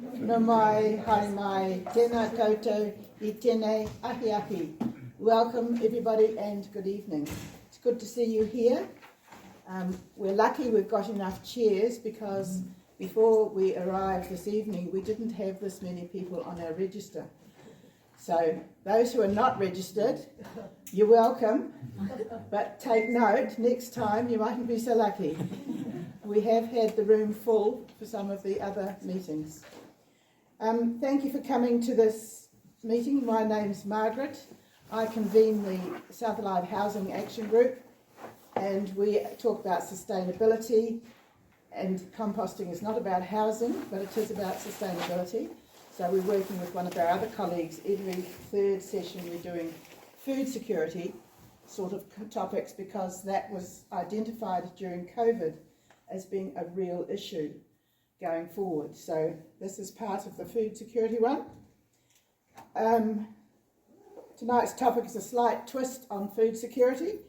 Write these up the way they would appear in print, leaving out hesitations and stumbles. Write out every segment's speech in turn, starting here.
No mai, hai mai, tēnā koutou, I tēnei ahi ahi. Welcome everybody and good evening. It's good to see you here. We're lucky we've got enough chairs because before we arrived this evening we didn't have this many people on our register. So those who are not registered, you're welcome, but take note, next time you mightn't be so lucky. We have had the room full for some of the other meetings. Thank you for coming to this meeting. My name's Margaret. I convene the South Alive Housing Action Group, and we talk about sustainability, and composting is not about housing, but it is about sustainability. So we're working with one of our other colleagues. Every third session we're doing food security sort of topics because that was identified during COVID as being a real issue going forward. So this is part of the food security one. Tonight's topic is a slight twist on food security,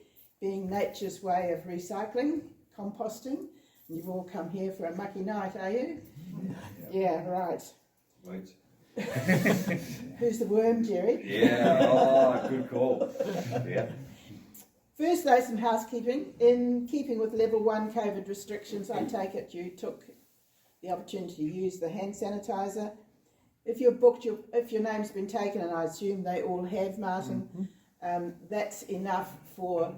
being nature's way of recycling, composting. And you've all come here for a mucky night, are you? Yeah, right. Right. Who's the worm, Jerry? Yeah, good call. Yeah. First, though, some housekeeping. In keeping with level 1 COVID restrictions, I take it you took the opportunity to use the hand sanitizer. If you're booked, if your name's been taken, and I assume they all have, Martin, that's enough for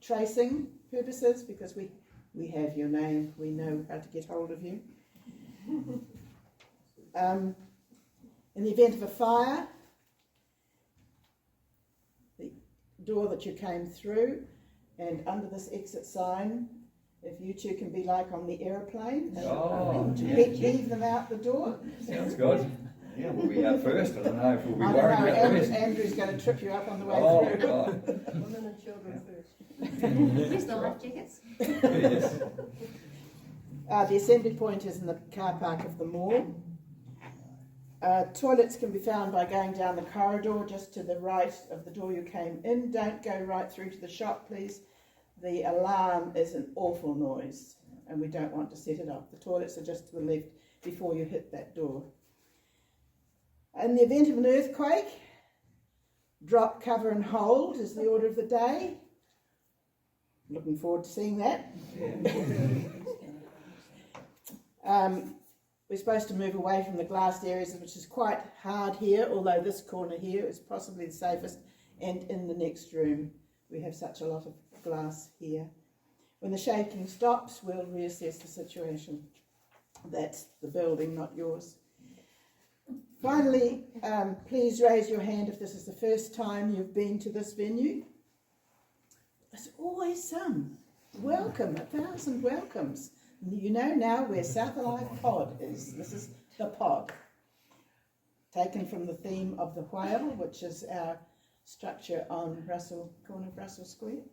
tracing purposes because we have your name, we know how to get hold of you. In the event of a fire, the door that you came through and under this exit sign, if you two can be like on the aeroplane and leave them out the door. Sounds good. Yeah, we'll be out first. I don't know if we'll be I worried don't know, about this. Andrew's going to trip you up on the way through. God. Women and children first. Where's the life jackets? Yes. The assembly point is in the car park of the mall. Toilets can be found by going down the corridor just to the right of the door you came in. Don't go right through to the shop, please. The alarm is an awful noise and we don't want to set it off. The toilets are just to the left before you hit that door. In the event of an earthquake, drop, cover and hold is the order of the day. Looking forward to seeing that. We're supposed to move away from the glassed areas, which is quite hard here, although this corner here is possibly the safest, and in the next room we have such a lot of glass here. When the shaking stops, we'll reassess the situation. That's the building, not yours. Finally, please raise your hand if this is the first time you've been to this venue. There's always some. Welcome, 1,000 welcomes. You know now where South Alive Pod is. This is the pod. Taken from the theme of the whale, which is our structure on corner of Russell Square.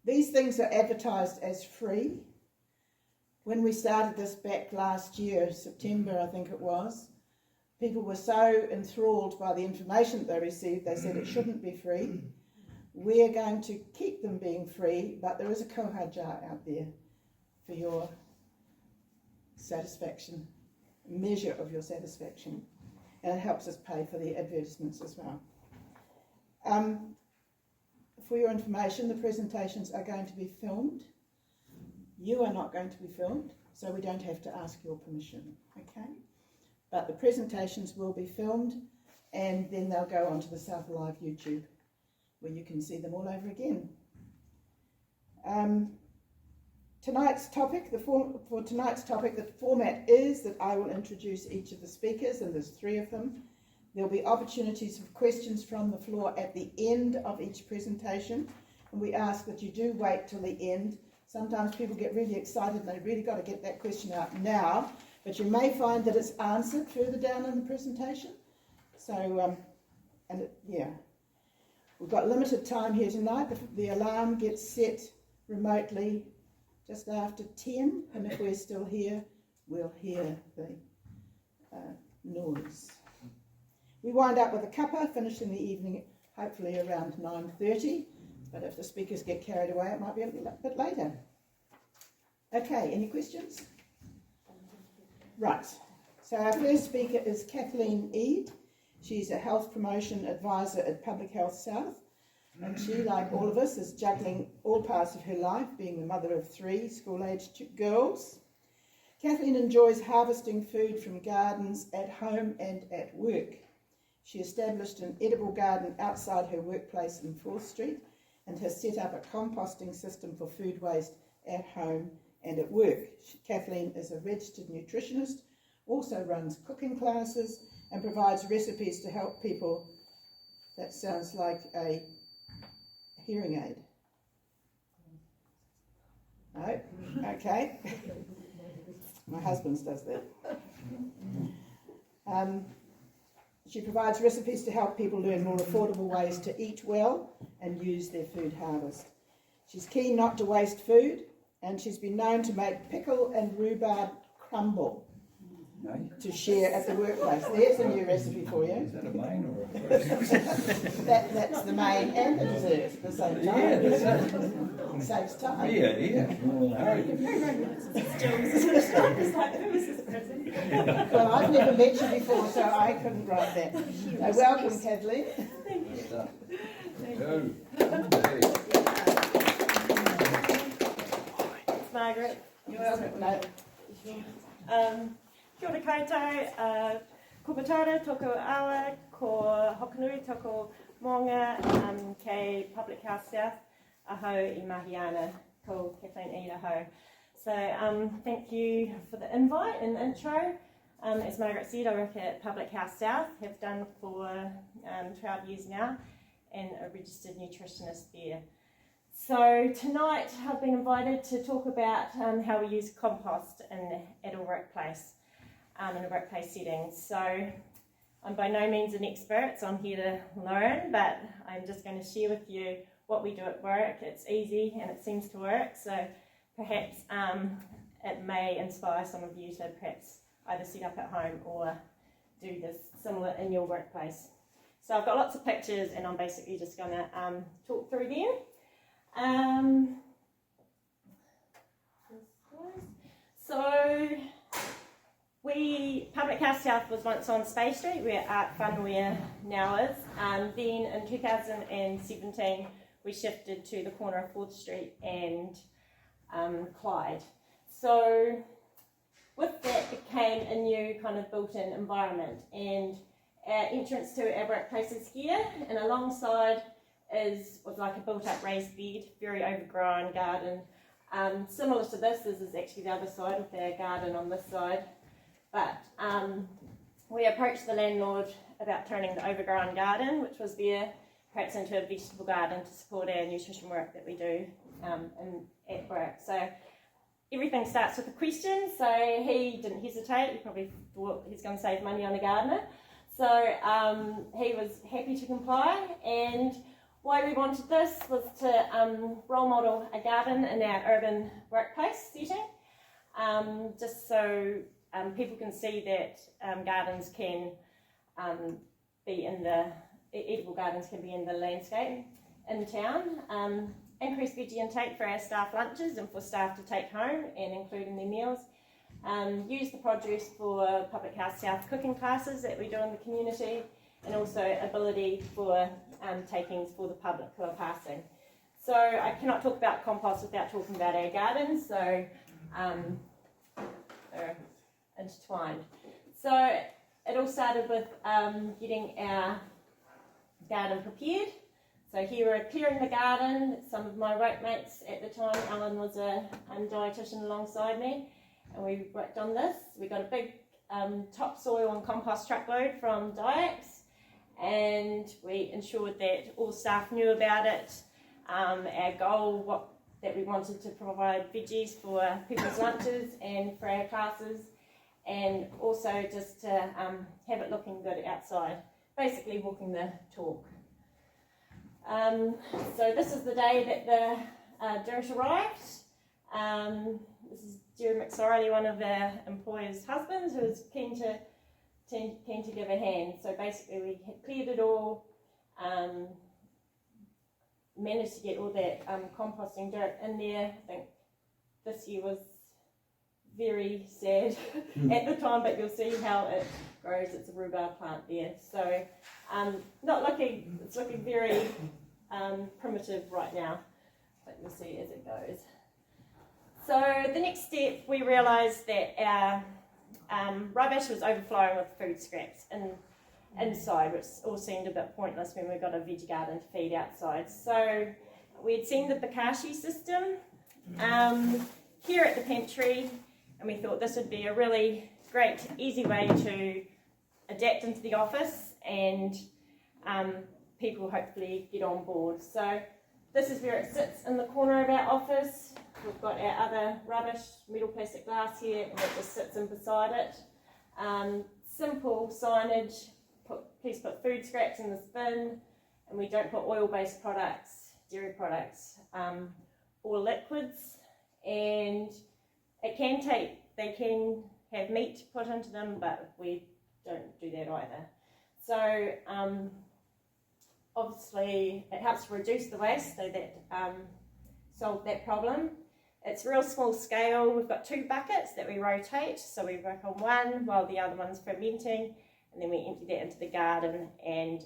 These things are advertised as free. When we started this back last year, September I think it was, people were so enthralled by the information that they received, they said it shouldn't be free. We're going to keep them being free, but there is a kohaja out there for your satisfaction, measure of your satisfaction, and it helps us pay for the advertisements as well. For your information, the presentations are going to be filmed. You are not going to be filmed, so we don't have to ask your permission, okay? But the presentations will be filmed, and then they'll go onto the South Alive YouTube, where you can see them all over again. Tonight's topic, the format is that I will introduce each of the speakers, and there's 3 of them. There'll be opportunities for questions from the floor at the end of each presentation, and we ask that you do wait till the end. Sometimes people get really excited and they've really got to get that question out now, but you may find that it's answered further down in the presentation. So, we've got limited time here tonight. The alarm gets set remotely just after 10, and if we're still here, we'll hear the noise. We wind up with a cuppa, finished in the evening, hopefully around 9:30, but if the speakers get carried away, it might be a bit later. Okay, any questions? Right, so our first speaker is Kathleen Eade. She's a health promotion advisor at Public Health South, and she, like all of us, is juggling all parts of her life, being the mother of 3 school-aged girls. Kathleen enjoys harvesting food from gardens at home and at work. She established an edible garden outside her workplace in 4th Street and has set up a composting system for food waste at home and at work. Kathleen is a registered nutritionist, also runs cooking classes and provides recipes to help people. That sounds like a hearing aid. No? Okay. My husband's does that. She provides recipes to help people learn more affordable ways to eat well and use their food harvest. She's keen not to waste food, and she's been known to make pickle and rhubarb crumble to share at the workplace. There's a new recipe for you. Is that a main or a first? That's the main and the dessert at the same time. Yeah, that's it. Saves time. Yeah. Well, I've never met you before, so I couldn't write that. So welcome, Kathleen. Margaret. You're welcome. No. Kia ora koutou, ko Patara, toko awa, ko Hokanui, toko Monga, kei Public House South, aho I Mahiana, ko Kathleen Eade aho. So thank you for the invite and intro. As Margaret said, I work at Public House South, have done for 12 years now, and a registered nutritionist there. So tonight I've been invited to talk about how we use compost at a workplace, in a workplace setting. So I'm by no means an expert, so I'm here to learn, but I'm just going to share with you what we do at work. It's easy and it seems to work, so perhaps it may inspire some of you to perhaps either set up at home or do this similar in your workplace. So I've got lots of pictures and I'm basically just going to talk through them. So Public House South was once on Space Street where Art Whanawea now is. Then in 2017 we shifted to the corner of 4th Street and Clyde. So with that became a new kind of built-in environment, and our entrance to our workplace is here, and alongside was like a built-up raised bed, very overgrown garden. Similar to this is actually the other side with our garden on this side. But we approached the landlord about turning the overgrown garden, which was there, perhaps into a vegetable garden to support our nutrition work that we do at work. So everything starts with a question, so he didn't hesitate. He probably thought he's going to save money on a gardener. So he was happy to comply, and why we wanted this was to role model a garden in our urban workplace setting, just so people can see that gardens can be in the, edible gardens can be in the landscape in town. Increase veggie intake for our staff lunches and for staff to take home and include in their meals. Use the produce for Public House South cooking classes that we do in the community, and also ability for takings for the public who are passing. So I cannot talk about compost without talking about our gardens, so they're intertwined. So it all started with getting our garden prepared. So here we're clearing the garden. Some of my workmates at the time, Alan was a dietitian alongside me, and we worked on this. We got a big topsoil and compost truckload from Diax, and we ensured that all staff knew about it. Our goal that we wanted to provide veggies for people's lunches and for our classes, and also just to have it looking good outside, basically walking the talk. So this is the day that the dirt arrived. This is Jerry McSorley, one of our employers' husbands, who was keen to give a hand. So basically we had cleared it all, managed to get all that composting dirt in there. I think this year was very sad at the time, but you'll see how it grows. It's a rhubarb plant there. So it's looking very primitive right now, but you'll see as it goes. So the next step, we realised that our rubbish was overflowing with food scraps inside, which all seemed a bit pointless when we got a veggie garden to feed outside. So we'd seen the Bokashi system here at the pantry, and we thought this would be a really great, easy way to adapt into the office, and people hopefully get on board. So this is where it sits in the corner of our office. We've got our other rubbish, metal, plastic, glass here, and it just sits in beside it. Simple signage, please put food scraps in this bin, and we don't put oil-based products, dairy products, or liquids. And they can have meat put into them, but we don't do that either. So obviously it helps to reduce the waste, so that solve that problem. It's real small scale. We've got 2 buckets that we rotate, so we work on one while the other one's fermenting, and then we empty that into the garden, and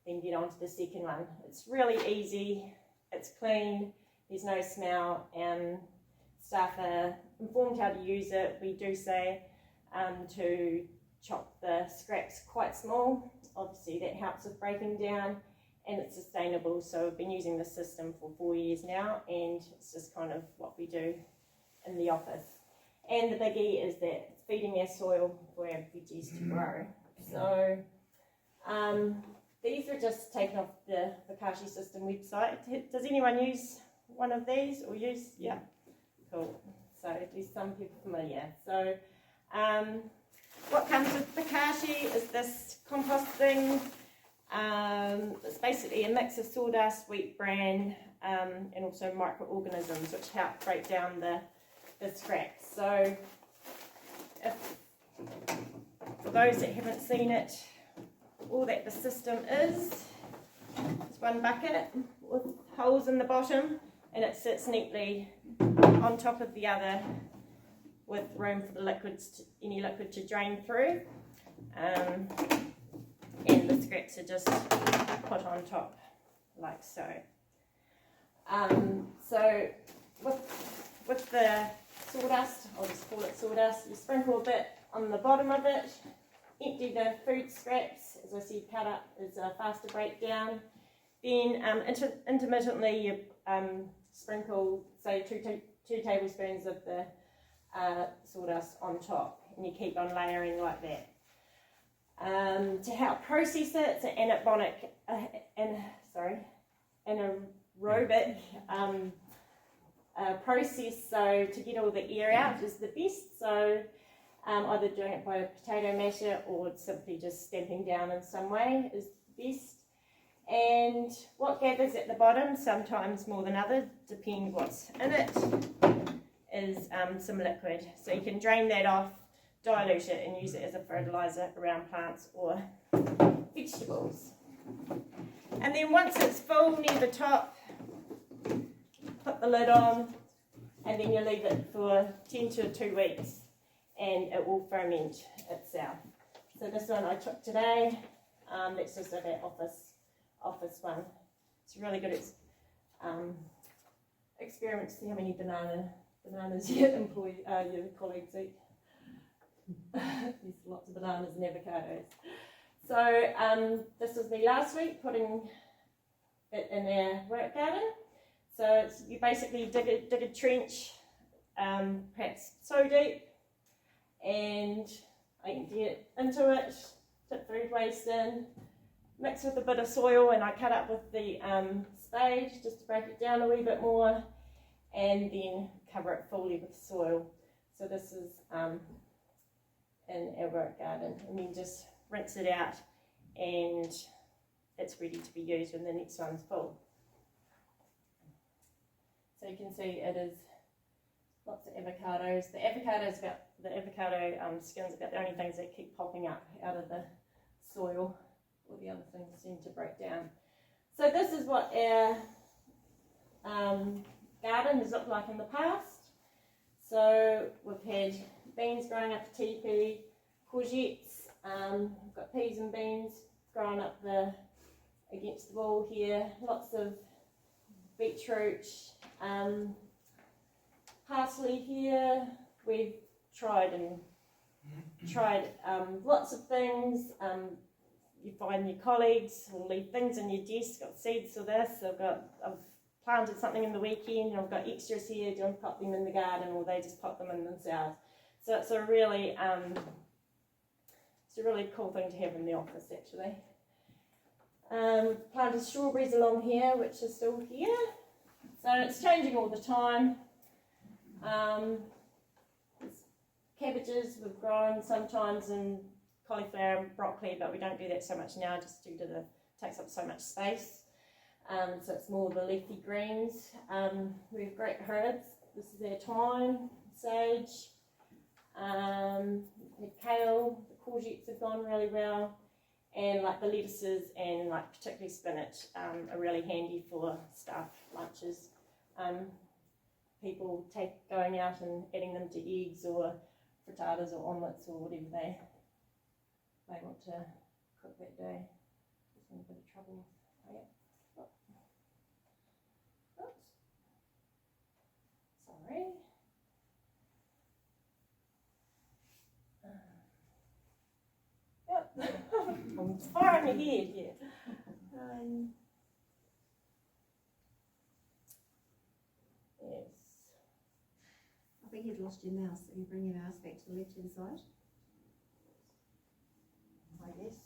then get on to the second one. It's really easy, it's clean, there's no smell, and staff are informed how to use it. We do say to chop the scraps quite small. Obviously that helps with breaking down, and it's sustainable. So we've been using this system for 4 years now, and it's just kind of what we do in the office. And the biggie is that it's feeding our soil for our veggies to grow. So these are just taken off the Bokashi system website. Does anyone use one of these or use? Yeah, cool. So there's some people familiar. So what comes with Bokashi is this composting. It's basically a mix of sawdust, wheat bran, and also microorganisms which help break down the scraps. So for those that haven't seen it, all that the system is, it's one bucket with holes in the bottom, and it sits neatly on top of the other with room for the liquids, any liquid to drain through. And the scraps are just put on top, like so. So with the sawdust, I'll just call it sawdust, you sprinkle a bit on the bottom of it, empty the food scraps, as I said, cut up is a faster breakdown. Then intermittently you sprinkle, say, two tablespoons of the sawdust on top, and you keep on layering like that. To help process it, it's an anaerobic process, so to get all the air out is the best. So either doing it by a potato masher or simply just stamping down in some way is the best. And what gathers at the bottom, sometimes more than others, depending what's in it, is some liquid. So you can drain that off, dilute it, and use it as a fertilizer around plants or vegetables. And then once it's full near the top, put the lid on, and then you leave it for 10 to 2 weeks, and it will ferment itself. So this one I took today, that's just of our office one. It's a really good experiment to see how many bananas your colleagues eat. There's lots of bananas and avocados. So this was me last week putting it in our work garden. So you basically dig a trench, perhaps so deep, and I empty it into it, put food waste in, mix with a bit of soil, and I cut up with the spade just to break it down a wee bit more, and then cover it fully with soil. So this is in our work garden, and then just rinse it out, and it's ready to be used when the next one's full. So you can see it is lots of avocados. The avocado skins are about the only things that keep popping up out of the soil. All the other things seem to break down. So this is what our garden has looked like in the past. So we've had beans growing up the teepee, courgettes, we've got peas and beans growing up against the wall here, lots of beetroot, parsley here. We've tried lots of things. You find your colleagues will leave things on your desk, got seeds for this, I've planted something in the weekend and I've got extras here, do you want to pop them in the garden, or they just pop them in themselves. So it's a really cool thing to have in the office actually. Planted strawberries along here, which are still here. So it's changing all the time. Cabbages we've grown sometimes, and cauliflower and broccoli, but we don't do that so much now just due to takes up so much space. So it's more the leafy greens. We have great herbs. This is our thyme, sage, the kale, the courgettes have gone really well, and like the lettuces and like particularly spinach are really handy for staff lunches. People going out and adding them to eggs or frittatas or omelettes or whatever they want to cook that day. Just in a bit of trouble. Oh, yeah. Oops. Sorry. Yep. I'm far ahead here. Yes. I think you've lost your mouse, so you bring your mouse back to the left hand side. I guess.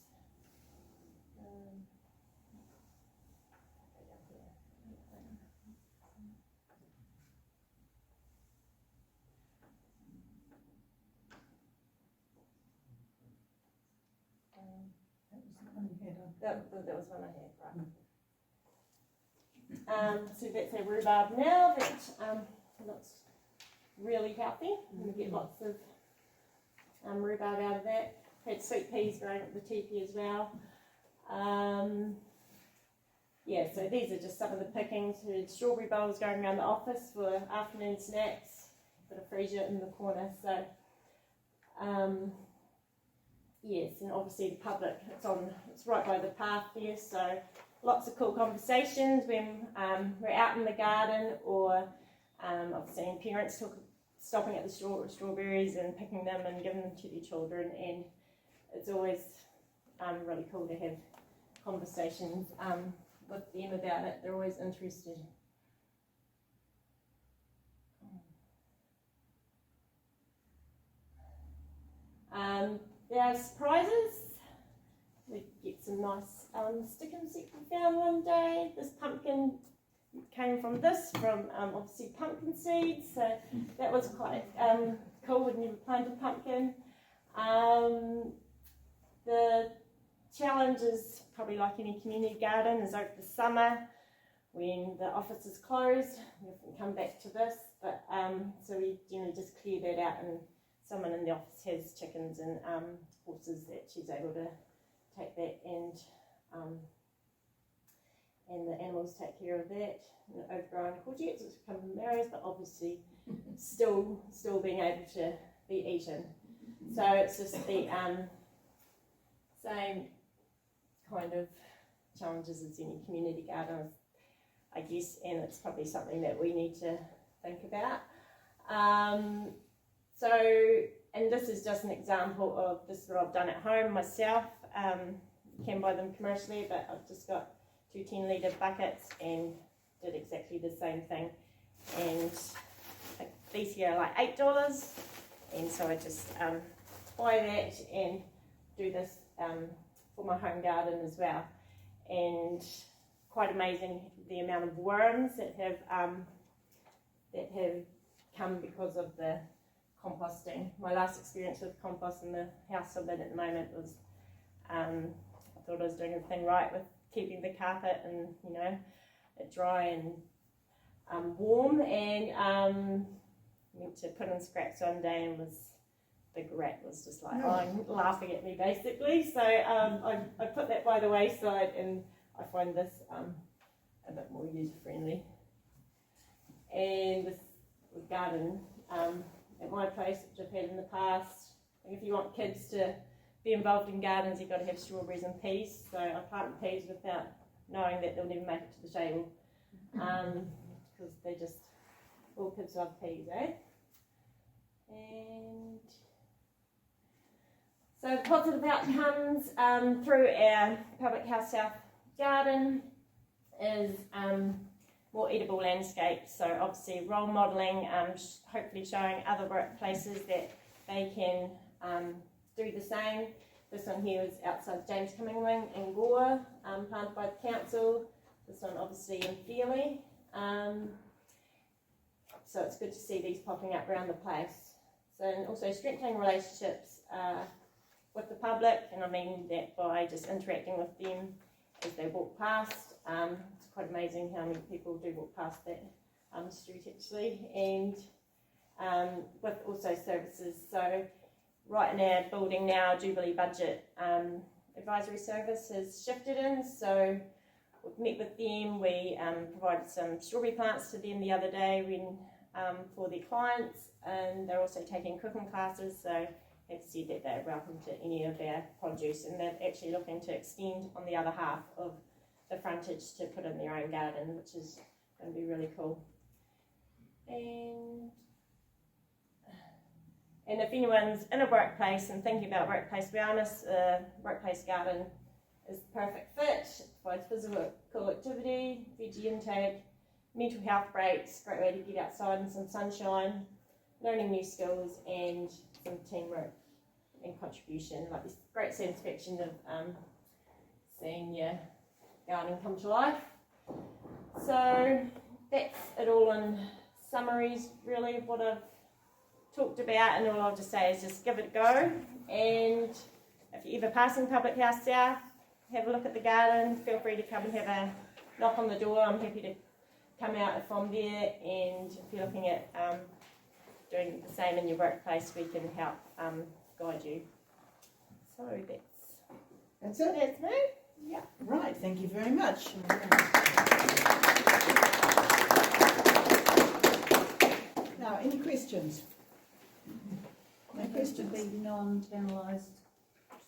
That was one I had, right. So that's our rhubarb now, that looks really healthy, and we get lots of rhubarb out of that. Had sweet peas growing up the teepee as well. Yeah, so these are just some of the pickings. We had strawberry bowls going around the office for afternoon snacks, got a freezer in the corner. So yes, and obviously the public, it's right by the path there, so lots of cool conversations when we're out in the garden, or I've seen parents stopping at the strawberries and picking them and giving them to their children, and it's always really cool to have conversations with them about it. They're always interested. There are surprises. We get some nice stickers that we found one day. This pumpkin came from obviously pumpkin seeds, so that was quite cool. We'd never planted pumpkin. The challenge is probably like any community garden, is over the summer when the office is closed. We often come back to this, but so we generally just clear that out, and someone in the office has chickens and horses that she's able to take that, and the animals take care of that. And overgrown courgettes, which come from marrows, but obviously still being able to be eaten. So it's just the same kind of challenges as any community garden, I guess, and it's probably something that we need to think about. And this is just an example of this that I've done at home myself. You can buy them commercially, but I've just got 2 10-litre buckets and did exactly the same thing. And these here are like $8, and so I just buy that and do this for my home garden as well. And quite amazing the amount of worms that have come because of the composting. My last experience with compost in the house I'm in at the moment was I thought I was doing everything right with keeping the carpet and it dry and warm, and went to put in scraps one day, and big rat was just like laughing at me basically. So I put that by the wayside, and I find this a bit more user friendly. And this garden at my place, which I've had in the past. Like if you want kids to be involved in gardens, you've got to have strawberries and peas. So I plant peas without knowing that they'll never make it to the table, because they just, all kids love peas, eh? And so the positive outcomes through our Public House South garden is more edible landscapes. So obviously role modelling, hopefully showing other workplaces that they can do the same. This one here is outside James Cumming Wing in Gore, planted by the council. This one obviously in Feely. So it's good to see these popping up around the place. So, and also strengthening relationships with the public, and I mean that by just interacting with them as they walk past. It's quite amazing how many people do walk past that street actually, and with also services. So right in our building now, Jubilee Budget Advisory Service has shifted in, so we've met with them. We provided some strawberry plants to them the other day when, for their clients, and they're also taking cooking classes, so have said that they're welcome to any of our produce, and they're actually looking to extend on the other half of the frontage to put in their own garden, which is going to be really cool. And if anyone's in a workplace and thinking about workplace wellness, workplace garden is the perfect fit. It provides physical activity, veggie intake, mental health breaks, great way to get outside in some sunshine, learning new skills, and some teamwork and contribution. Like this great satisfaction of seeing your garden come to life. So that's it all in summaries, really, of what I've talked about, and all I'll just say is just give it a go. And if you're ever passing Public House South, have a look at the garden, feel free to come and have a knock on the door. I'm happy to come out from there, and if you're looking at doing the same in your workplace, we can help guide you. So That's it? that's me. Yeah. Right, thank you very much. Now, any questions? No questions? The non-channelized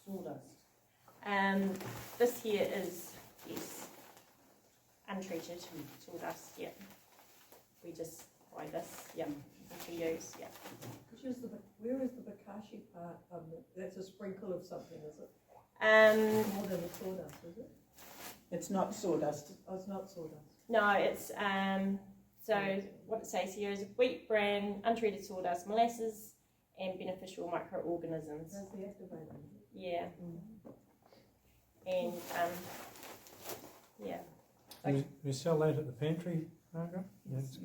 sawdust. This here is, yes, untreated sawdust, yeah. We just buy this, yeah, to use, yeah. Where is the Bokashi part of it? That's a sprinkle of something, is it? More than a sawdust, is it? It's not sawdust. Oh, it's not sawdust. No, it's, so what it says here is wheat bran, untreated sawdust, molasses, and beneficial microorganisms. That's the activator. Yeah. And, yeah. We sell that at the pantry, Margaret? Yes.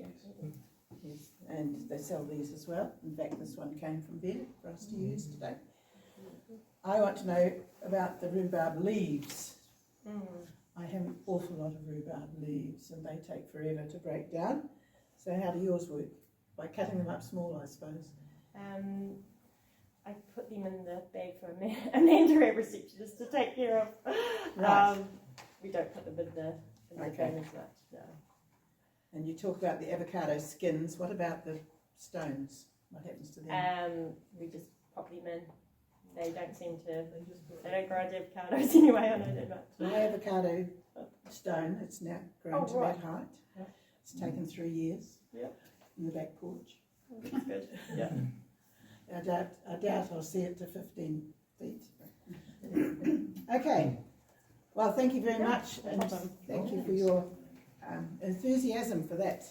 Yes, and they sell these as well. In fact, this one came from there for us to use today. I want to know about the rhubarb leaves. I have an awful lot of rhubarb leaves, and they take forever to break down. So how do yours work? By cutting them up small, I suppose. I put them in the bag for Amanda, our receptionist, to take care of. Right. We don't put them in the Okay. bin as much, no. And you talk about the avocado skins. What about the stones? What happens to them? We just pop them in. They don't seem to, they don't grow the avocados anyway, I know that much. My avocado stone, it's now grown to right. that height. Yeah. It's taken 3 years Yep. in the back porch. That's good. Yeah. I doubt I'll see it to 15 feet. Okay. Well, thank you very much, and thank you for your enthusiasm for that.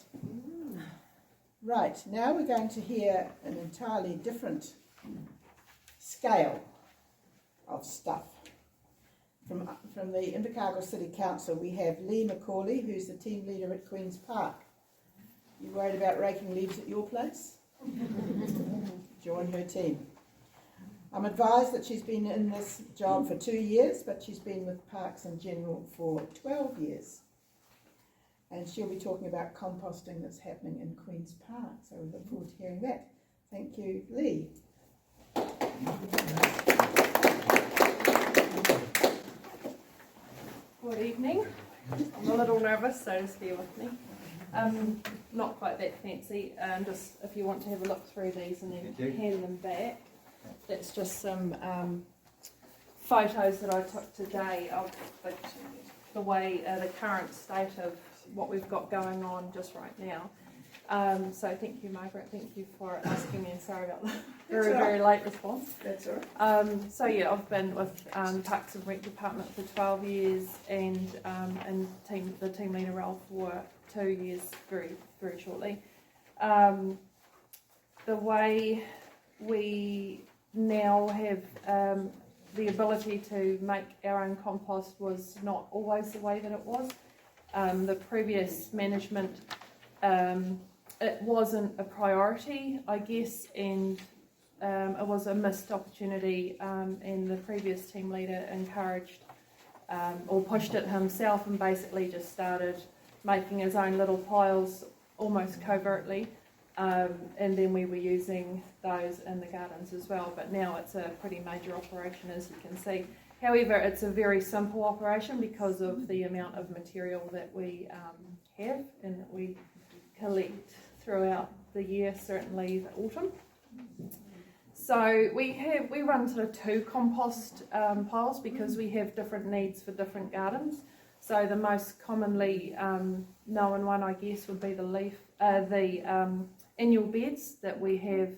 Right, now we're going to hear an entirely different scale of stuff. From the Invercargill City Council, we have Lee McCauley, who's the team leader at Queen's Park. You worried about raking leaves at your place? Join her team. I'm advised that she's been in this job for 2 years, but she's been with Parks in general for 12 years. And she'll be talking about composting that's happening in Queen's Park. So we look forward to hearing that. Thank you, Lee. Good evening. I'm a little nervous, so just bear with me. Not quite that fancy. Just if you want to have a look through these and then hand them back. That's just some photos that I took today of the way, the current state of what we've got going on just right now. So thank you, Margaret. Thank you for asking me, and sorry about the very late response. That's all right. So yeah, I've been with Parks and Rec Department for 12 years and the team leader role for 2 years, very shortly. The way we now have the ability to make our own compost was not always the way that it was. The previous management, it wasn't a priority, I guess, and it was a missed opportunity, and the previous team leader encouraged or pushed it himself and basically just started making his own little piles almost covertly, and then we were using those in the gardens as well, but now it's a pretty major operation, as you can see. However, it's a very simple operation because of the amount of material that we have and that we collect throughout the year, certainly the autumn. So we run sort of 2 compost piles because we have different needs for different gardens. So the most commonly known one, I guess, would be the annual beds that we have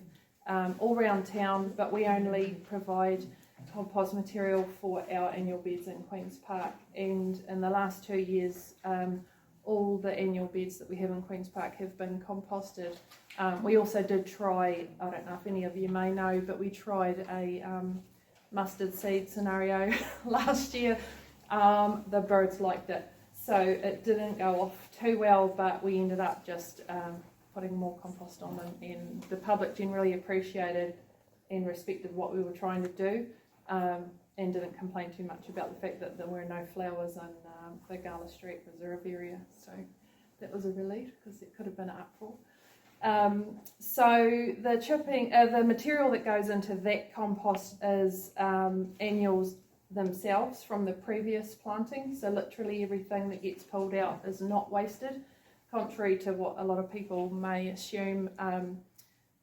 all around town, but we only provide compost material for our annual beds in Queen's Park. And in the last 2 years, all the annual beds that we have in Queen's Park have been composted. We also did try, I don't know if any of you may know, but we tried a mustard seed scenario last year. The birds liked it, so it didn't go off too well, but we ended up just putting more compost on them, and the public generally appreciated and respected what we were trying to do, and didn't complain too much about the fact that there were no flowers in the Gala Street Reserve area, so that was a relief because it could have been an uproar. So the chipping, the material that goes into that compost is annuals themselves from the previous planting, so literally everything that gets pulled out is not wasted, contrary to what a lot of people may assume.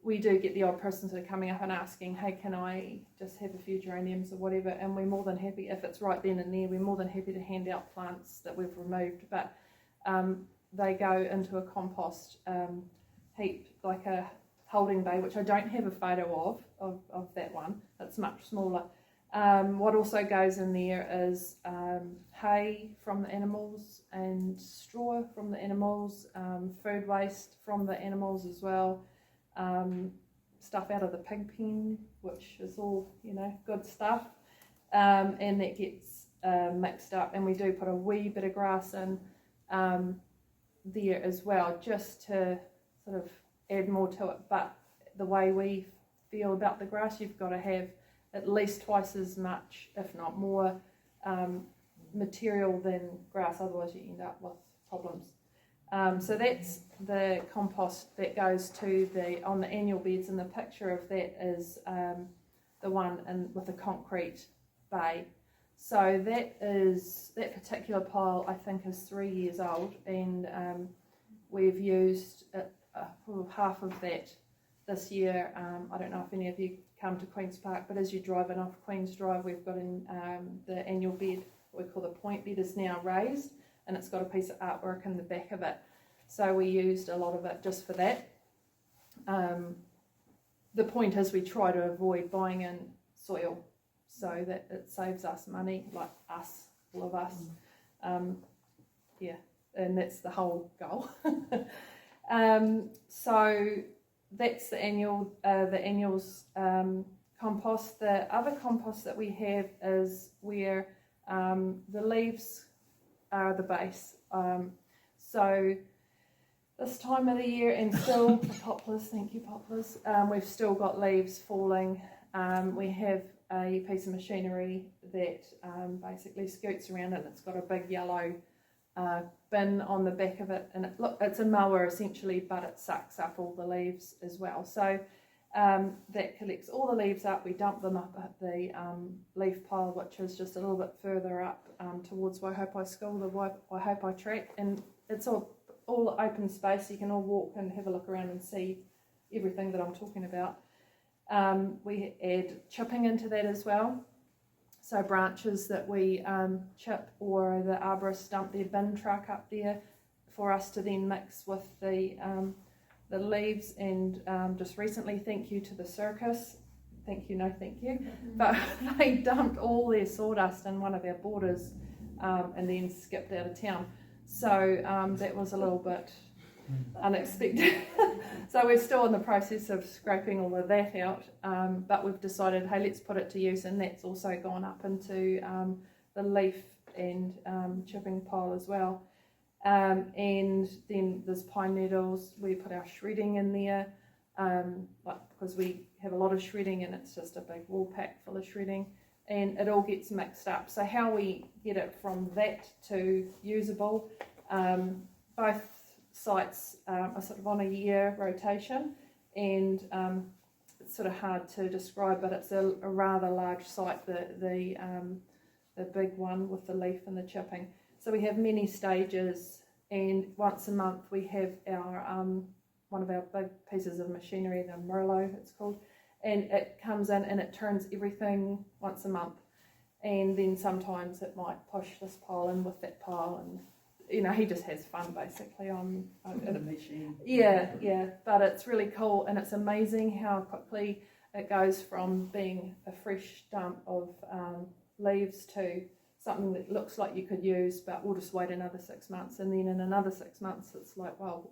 We do get the odd person sort of coming up and asking, hey, can I just have a few geraniums or whatever, and we're more than happy, if it's right then and there, we're more than happy to hand out plants that we've removed, but they go into a compost heap, like a holding bay, which I don't have a photo of that one, it's much smaller. What also goes in there is hay from the animals and straw from the animals, food waste from the animals as well, stuff out of the pig pen, which is all, good stuff, and that gets mixed up, and we do put a wee bit of grass in there as well, just to sort of add more to it. But the way we feel about the grass, you've got to have at least twice as much, if not more, material than grass, otherwise you end up with problems. So that's the compost that goes to on the annual beds, and the picture of that is the one with the concrete bay. So that particular pile, I think, is 3 years old, and we've used half of that this year. I don't know if any of you come to Queen's Park, but as you're driving off Queen's Drive, we've got the annual bed, what we call the point bed, is now raised, and it's got a piece of artwork in the back of it. So we used a lot of it just for that. The point is we try to avoid buying in soil so that it saves us money, like us, all of us. And that's the whole goal. So that's the annuals compost. The other compost that we have is where the leaves are the base. So this time of the year, and still the poplars, thank you poplars, we've still got leaves falling. We have a piece of machinery that basically scoots around it, and it's got a big yellow bin on the back of it, and it's a mower essentially, but it sucks up all the leaves as well. So that collects all the leaves up. We dump them up at the leaf pile, which is just a little bit further up towards Waihopai School, the Waihopai track, and it's all all open space. You can all walk and have a look around and see everything that I'm talking about. We add chipping into that as well. So branches that we chip, or the arborists dump their bin truck up there for us to then mix with the leaves. And just recently, thank you to the circus. Thank you, no thank you. But they dumped all their sawdust in one of our borders and then skipped out of town. So that was a little bit unexpected. So we're still in the process of scraping all of that out, but we've decided, hey, let's put it to use, and that's also gone up into the leaf and chipping pile as well. And then there's pine needles. We put our shredding in there, because we have a lot of shredding, and it's just a big wool pack full of shredding, and it all gets mixed up. So how we get it from that to usable, both sites are sort of on a year rotation, and it's sort of hard to describe, but it's a rather large site, the big one with the leaf and the chipping. So we have many stages, and once a month we have our one of our big pieces of machinery, the Merlot it's called, and it comes in and it turns everything once a month, and then sometimes it might push this pile in with that pile, and he just has fun basically on the machine. Yeah, but it's really cool, and it's amazing how quickly it goes from being a fresh dump of leaves to something that looks like you could use, but we'll just wait another 6 months, and then in another 6 months it's like, wow,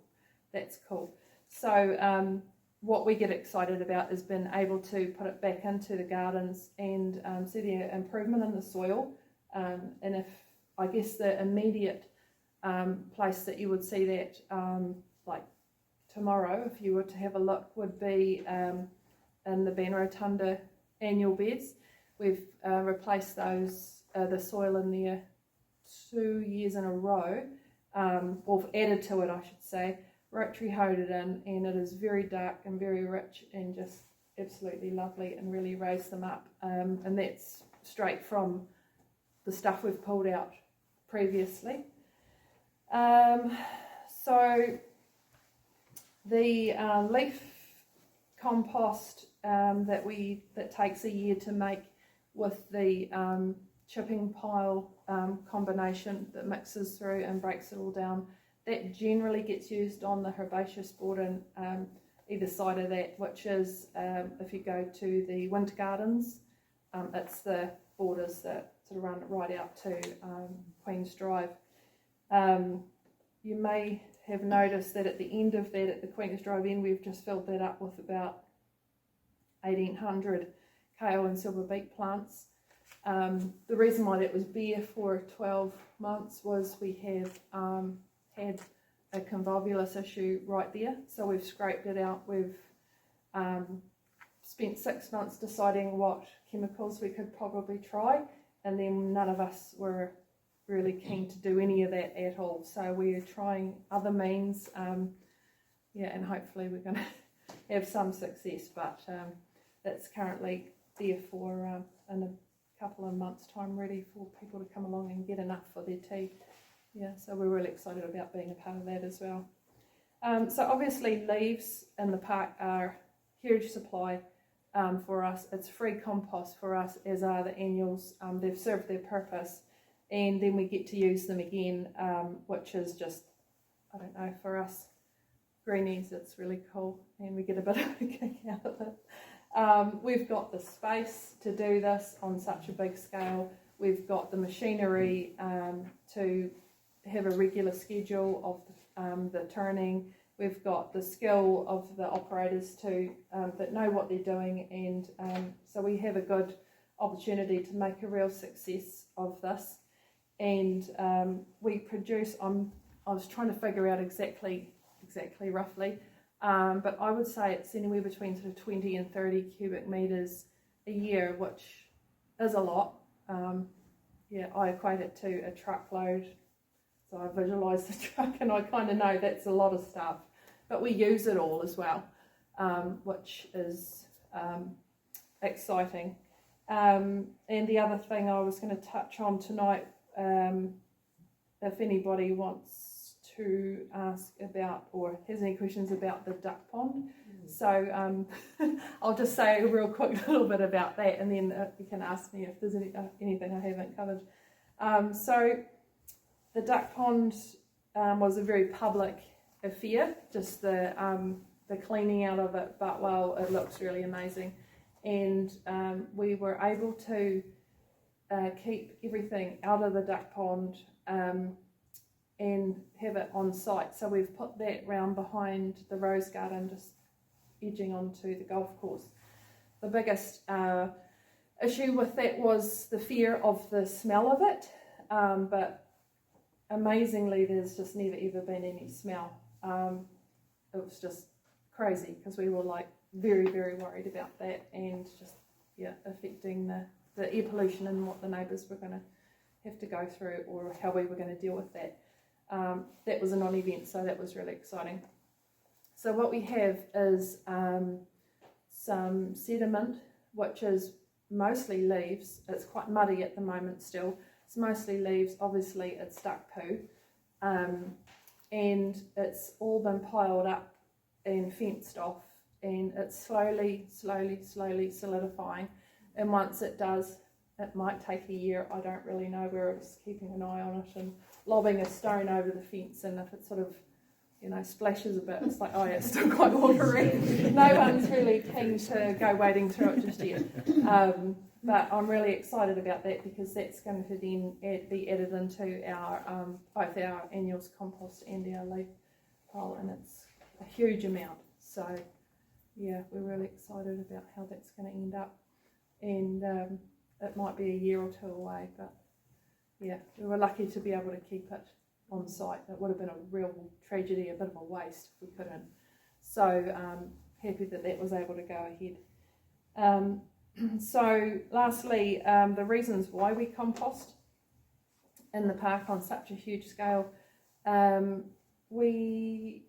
that's cool. So what we get excited about is being able to put it back into the gardens and see the improvement in the soil, and if I guess the immediate place that you would see that like tomorrow, if you were to have a look, would be in the Ben Rotunda annual beds. We've replaced those the soil in there 2 years in a row, or added to it I should say, rotary hoed it in, and it is very dark and very rich and just absolutely lovely, and really raised them up, and that's straight from the stuff we've pulled out previously. So the leaf compost that takes a year to make, with the chipping pile combination that mixes through and breaks it all down, that generally gets used on the herbaceous border either side of that, which is if you go to the winter gardens, it's the borders that sort of run right out to Queen's Drive. You may have noticed that at the end of that, at the Queen's Drive end, we've just filled that up with about 1,800 kale and silver beet plants. The reason why that was bare for 12 months was we have had a convolvulus issue right there, so we've scraped it out. We've spent 6 months deciding what chemicals we could probably try, and then none of us were really keen to do any of that at all, so we're trying other means, and hopefully we're going to have some success, but that's currently there for in a couple of months time, ready for people to come along and get enough for their tea. So we're really excited about being a part of that as well. So obviously leaves in the park are huge supply for us. It's free compost for us, as are the annuals. They've served their purpose, and then we get to use them again, which is just, I don't know, for us greenies, it's really cool, and we get a bit of a kick out of it. We've got the space to do this on such a big scale. We've got the machinery to have a regular schedule of the turning. We've got the skill of the operators to that know what they're doing, and so we have a good opportunity to make a real success of this. And we produce, I was trying to figure out exactly roughly, but I would say it's anywhere between sort of 20 and 30 cubic metres a year, which is a lot. I equate it to a truckload, so I visualise the truck and I kind of know that's a lot of stuff, but we use it all as well, which is exciting. And the other thing I was going to touch on tonight, if anybody wants to ask about or has any questions about the duck pond. So I'll just say a real quick little bit about that, and then you can ask me if there's anything I haven't covered. So the duck pond was a very public affair, just the cleaning out of it, but well, it looks really amazing. And we were able to keep everything out of the duck pond and have it on site. So we've put that round behind the rose garden, just edging onto the golf course. The biggest issue with that was the fear of the smell of it, but amazingly there's just never ever been any smell. It was just crazy because we were like very, very worried about that, and just affecting the air pollution and what the neighbours were going to have to go through, or how we were going to deal with that. That was a non-event, so that was really exciting. So what we have is some sediment, which is mostly leaves. It's quite muddy at the moment still. It's mostly leaves. Obviously it's duck poo, and it's all been piled up and fenced off, and it's slowly solidifying. And once it does, it might take a year. I don't really know. We're just keeping an eye on it and lobbing a stone over the fence, and if it sort of splashes a bit, it's like, oh yeah, it's still quite watery. No one's really keen to go wading through it just yet. But I'm really excited about that, because that's going to then be added into our both our annuals compost and our leaf pile, and it's a huge amount. So yeah, we're really excited about how that's going to end up, and it might be a year or two away, but yeah, we were lucky to be able to keep it on site. It would have been a real tragedy, a bit of a waste if we couldn't. So happy that that was able to go ahead. So lastly, the reasons why we compost in the park on such a huge scale. We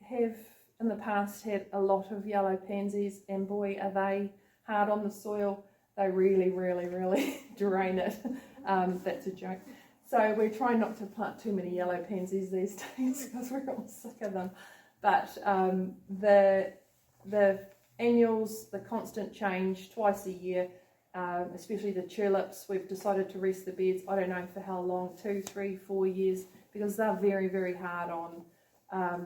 have in the past had a lot of yellow pansies, and boy are they hard on the soil. They really drain it. That's a joke. So we're trying not to plant too many yellow pansies these days because we're all sick of them. But the annuals, the constant change twice a year, especially the tulips, we've decided to rest the beds, I don't know for how long, 2, 3, 4 years, because they're very hard on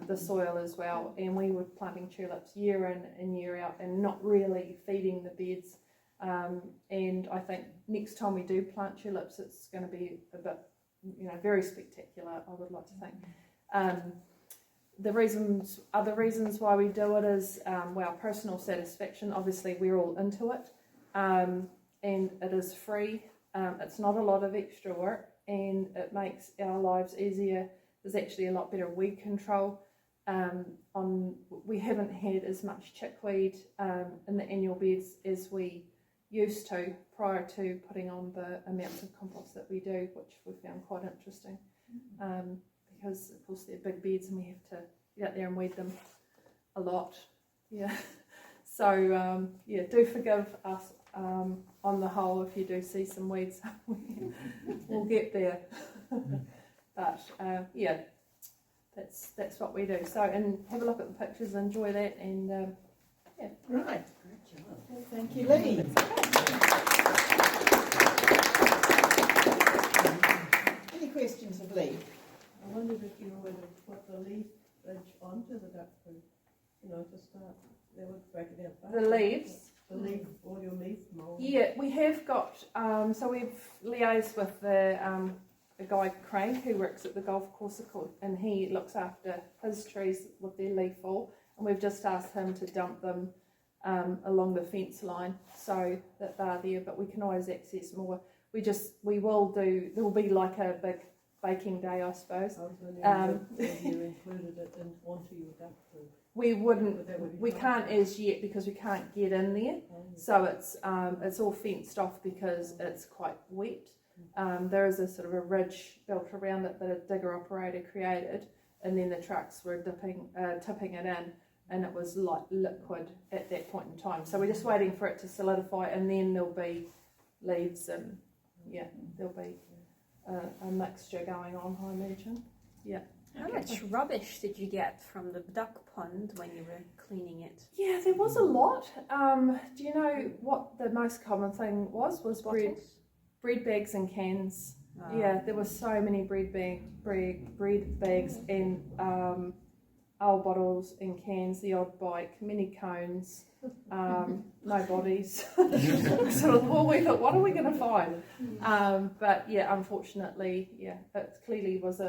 the soil as well. And we were planting tulips year in and year out and not really feeding the beds. And I think next time we do plant tulips, it's going to be a bit, very spectacular, I would like to think. The reasons why we do it is, personal satisfaction. Obviously, we're all into it, and it is free. It's not a lot of extra work, and it makes our lives easier. There's actually a lot better weed control. We haven't had as much chickweed in the annual beds as we used to prior to putting on the amounts of compost that we do, which we found quite interesting, because of course they're big beds and we have to get out there and weed them a lot. Yeah. So do forgive us on the whole if you do see some weeds. We'll get there. But that's what we do. So, and have a look at the pictures, enjoy that, and Right. Great job. Well, thank you, Lee. Any questions of Lee? I wondered if you were to put the leaf edge onto the duck food, to start, they would break it out. the leaves. The leaf, all your leaf mold. Yeah, we have got, so we've liaised with the guy Craig who works at the golf course, and he looks after his trees with their leaf fall, and we've just asked him to dump them along the fence line so that they're there, but we can always access more. There will be like a big baking day, I suppose. I was wondering if you included it onto your duck food. We can't as yet because we can't get in there, so it's all fenced off because it's quite wet. There is a sort of a ridge built around it that a digger operator created, and then the trucks were tipping it in, and it was like liquid at that point in time. So we're just waiting for it to solidify, and then there'll be leaves, and there'll be a mixture going on, I imagine. Yeah. How much rubbish did you get from the duck pond when you were cleaning it? Yeah, there was a lot. Do you know what the most common thing was? Bread bags and cans. Yeah, there were so many bread bags and old bottles and cans, the odd bike, many cones, no bodies. Sort of, well, we thought, what are we going to find? But yeah, unfortunately, yeah, it clearly was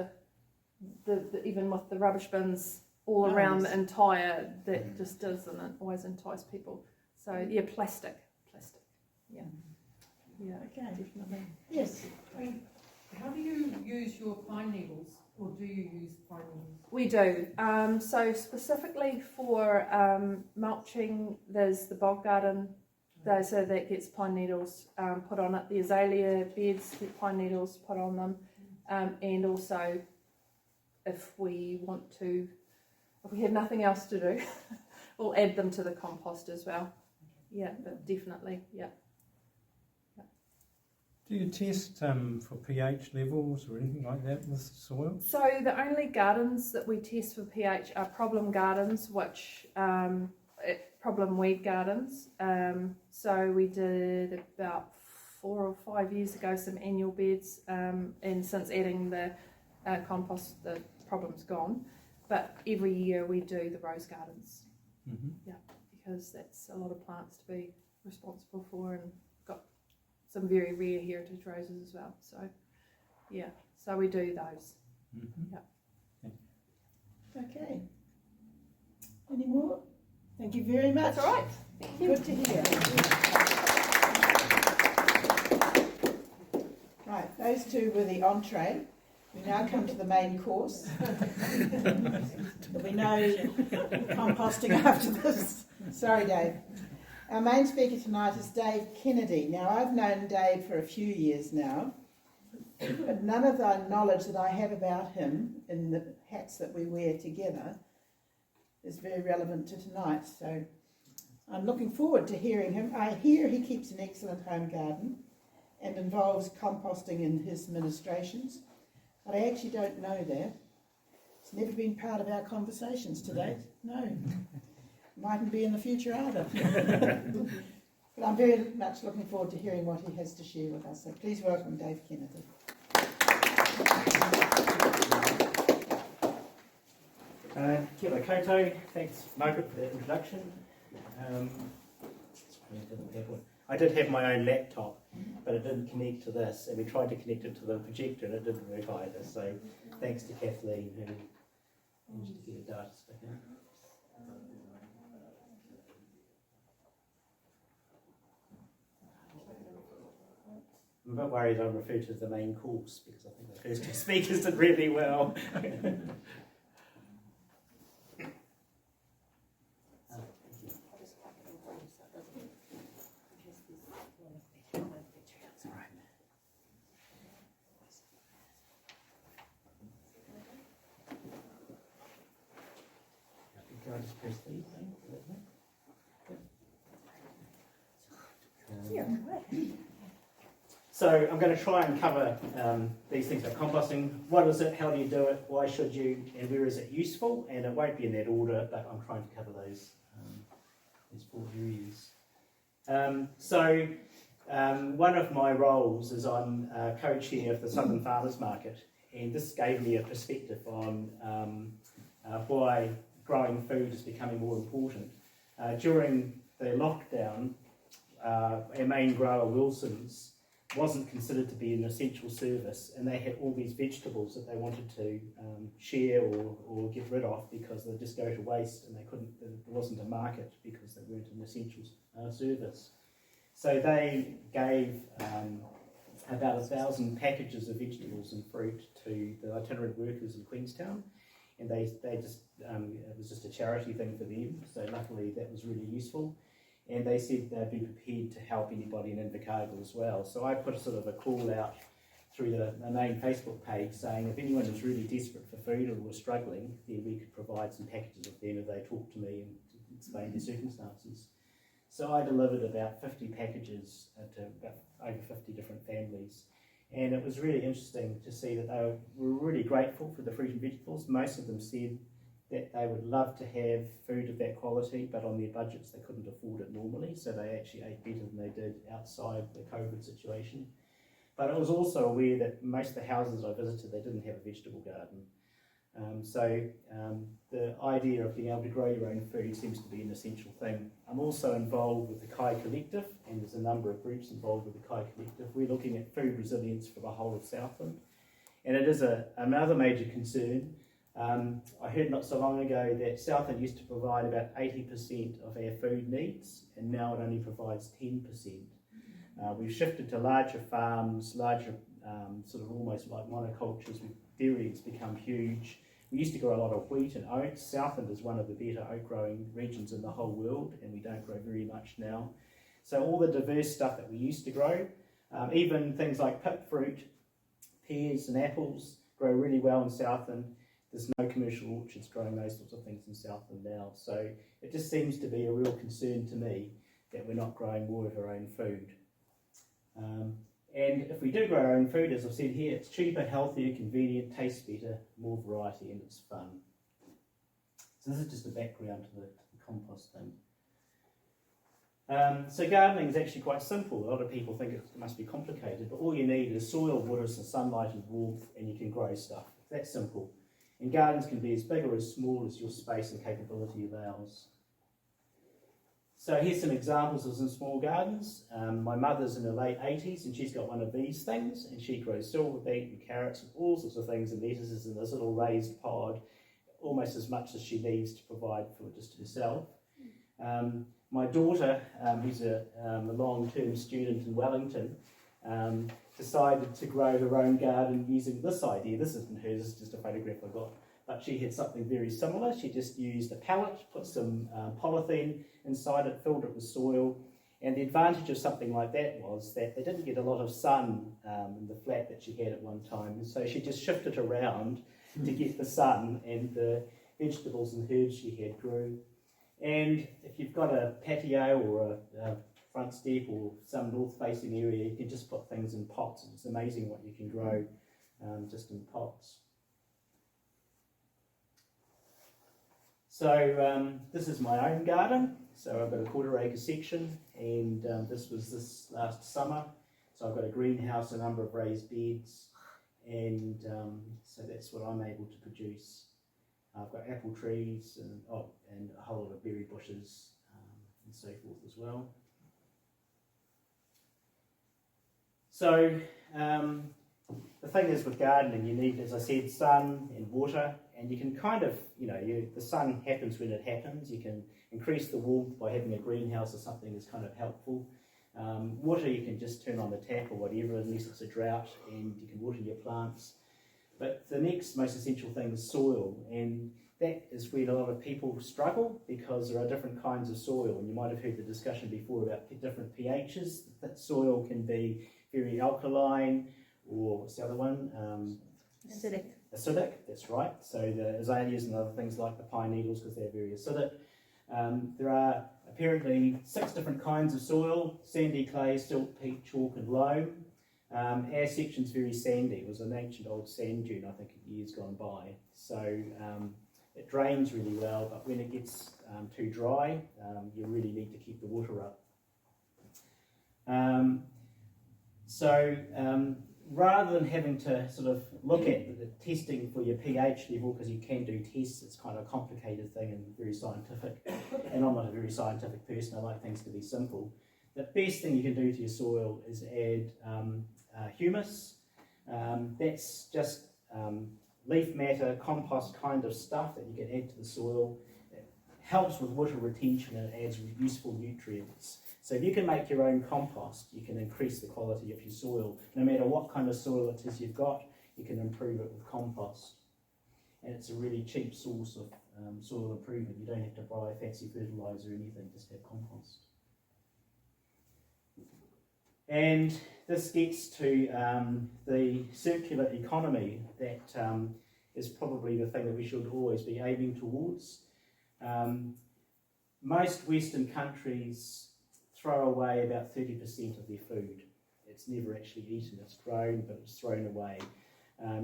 even with the rubbish bins all around the entire, that just doesn't always entice people. So yeah, plastic, yeah. Yeah, Okay. definitely. Yes. How do you use your pine needles, or do you use pine needles? We do. So specifically for mulching, there's the bog garden, so that gets pine needles put on it. The azalea beds get pine needles put on them, and also if we have nothing else to do, we'll add them to the compost as well. Yeah, but definitely, yeah. Do you test for pH levels or anything like that with soil? So the only gardens that we test for pH are problem gardens, which problem weed gardens. So we did about 4 or 5 years ago some annual beds, and since adding the compost, the problem's gone. But every year we do the rose gardens. Mm-hmm. Yeah, because that's a lot of plants to be responsible for, and got some very rare heritage roses as well. So yeah, so we do those. Mm-hmm. Yeah. Okay. Any more? Thank you very much. That's all right. Thank you. Good to hear. Right, those two were the entree. We now come to the main course. There'll be no composting after this. Sorry, Dave. Our main speaker tonight is Dave Kennedy. Now, I've known Dave for a few years now, but none of the knowledge that I have about him in the hats that we wear together is very relevant to tonight. So I'm looking forward to hearing him. I hear he keeps an excellent home garden and involves composting in his ministrations, but I actually don't know that. It's never been part of our conversations to date. No. Mightn't be in the future either. But I'm very much looking forward to hearing what he has to share with us. So please welcome Dave Kennedy. Kia ora koutou. Thanks, Margaret, for that introduction. I did have my own laptop, but it didn't connect to this, and we tried to connect it to the projector and it didn't work either. So thanks to Kathleen who managed to get a data stick in. I'm a bit worried I referred to the main course because I think the first two speakers did really well. Can I just press these? So I'm going to try and cover these things like composting. What is it? How do you do it? Why should you? And where is it useful? And it won't be in that order, but I'm trying to cover those these 4 areas. One of my roles is I'm co-chair of the Southern Farmers Market, and this gave me a perspective on why growing food is becoming more important. During the lockdown, our main grower, Wilson's, wasn't considered to be an essential service, and they had all these vegetables that they wanted to share or get rid of because they'd just go to waste, and there wasn't a market because they weren't an essential service. So they gave about 1,000 packages of vegetables and fruit to the itinerant workers in Queenstown, and they just it was just a charity thing for them. So luckily that was really useful. And they said they'd be prepared to help anybody in Invercargill as well. So I put a sort of a call out through the main Facebook page saying if anyone was really desperate for food or was struggling, then we could provide some packages of them if they talked to me and explained their circumstances. So I delivered about 50 packages to about over 50 different families. And it was really interesting to see that they were really grateful for the fruit and vegetables. Most of them said that they would love to have food of that quality, but on their budgets they couldn't afford it normally, so they actually ate better than they did outside the COVID situation. But I was also aware that most of the houses I visited, they didn't have a vegetable garden. The idea of being able to grow your own food seems to be an essential thing. I'm also involved with the Kai Collective, and there's a number of groups involved with the Kai Collective. We're looking at food resilience for the whole of Southland, and it is another major concern. I heard not so long ago that Southland used to provide about 80% of our food needs, and now it only provides 10%. We've shifted to larger farms, larger sort of almost like monocultures. Dairy has become huge. We used to grow a lot of wheat and oats. Southland is one of the better oat growing regions in the whole world, and we don't grow very much now. So all the diverse stuff that we used to grow, even things like pip fruit, pears and apples, grow really well in Southland. There's no commercial orchards growing those sorts of things in Southland now. So it just seems to be a real concern to me that we're not growing more of our own food. And if we do grow our own food, as I've said here, it's cheaper, healthier, convenient, tastes better, more variety, and it's fun. So this is just a background to the compost thing. So gardening is actually quite simple. A lot of people think it must be complicated, but all you need is soil, water, some sunlight and warmth, and you can grow stuff. It's that simple. And gardens can be as big or as small as your space and capability allows. So here's some examples of some small gardens. My mother's in her late 80s and she's got one of these things, and she grows silver beet and carrots and all sorts of things and lettuces in this little raised pod, almost as much as she needs to provide for just herself. My daughter, who's a long-term student in Wellington, decided to grow her own garden using this idea. This isn't hers, it's just a photograph I got. But she had something very similar. She just used a pallet, put some polythene inside it, filled it with soil. And the advantage of something like that was that they didn't get a lot of sun in the flat that she had at one time. And so she just shifted around to get the sun, and the vegetables and herbs she had grew. And if you've got a patio or a front step or some north-facing area, you can just put things in pots. It's amazing what you can grow just in pots. So this is my own garden. So I've got a 1/4 acre section, and this was this last summer. So I've got a greenhouse, a number of raised beds, and so that's what I'm able to produce. I've got apple trees and a whole lot of berry bushes and so forth as well. So the thing is with gardening, you need, as I said, sun and water, and you can kind of, the sun happens when it happens. You can increase the warmth by having a greenhouse or something is kind of helpful. Water you can just turn on the tap or whatever, unless it's a drought, and you can water your plants. But the next most essential thing is soil, and that is where a lot of people struggle, because there are different kinds of soil, and you might have heard the discussion before about different pHs. That soil can be very alkaline, or what's the other one? Acidic. Acidic, that's right. So the azaleas and other things like the pine needles, because they're very acidic. There are apparently 6 different kinds of soil: sandy, clay, silt, peat, chalk and loam. Our section's very sandy. It was an ancient old sand dune, I think, years gone by. So it drains really well, but when it gets too dry, you really need to keep the water up. Rather than having to sort of look at the testing for your pH level, because you can do tests, it's kind of a complicated thing and very scientific, and I'm not a very scientific person, I like things to be simple. The best thing you can do to your soil is add humus. That's just leaf matter, compost kind of stuff that you can add to the soil. It helps with water retention and it adds useful nutrients. So if you can make your own compost, you can increase the quality of your soil. No matter what kind of soil it is you've got, you can improve it with compost. And it's a really cheap source of soil improvement. You don't have to buy fancy fertiliser or anything, just have compost. And this gets to the circular economy that is probably the thing that we should always be aiming towards. Most Western countries throw away about 30% of their food, it's never actually eaten. It's grown, but it's thrown away.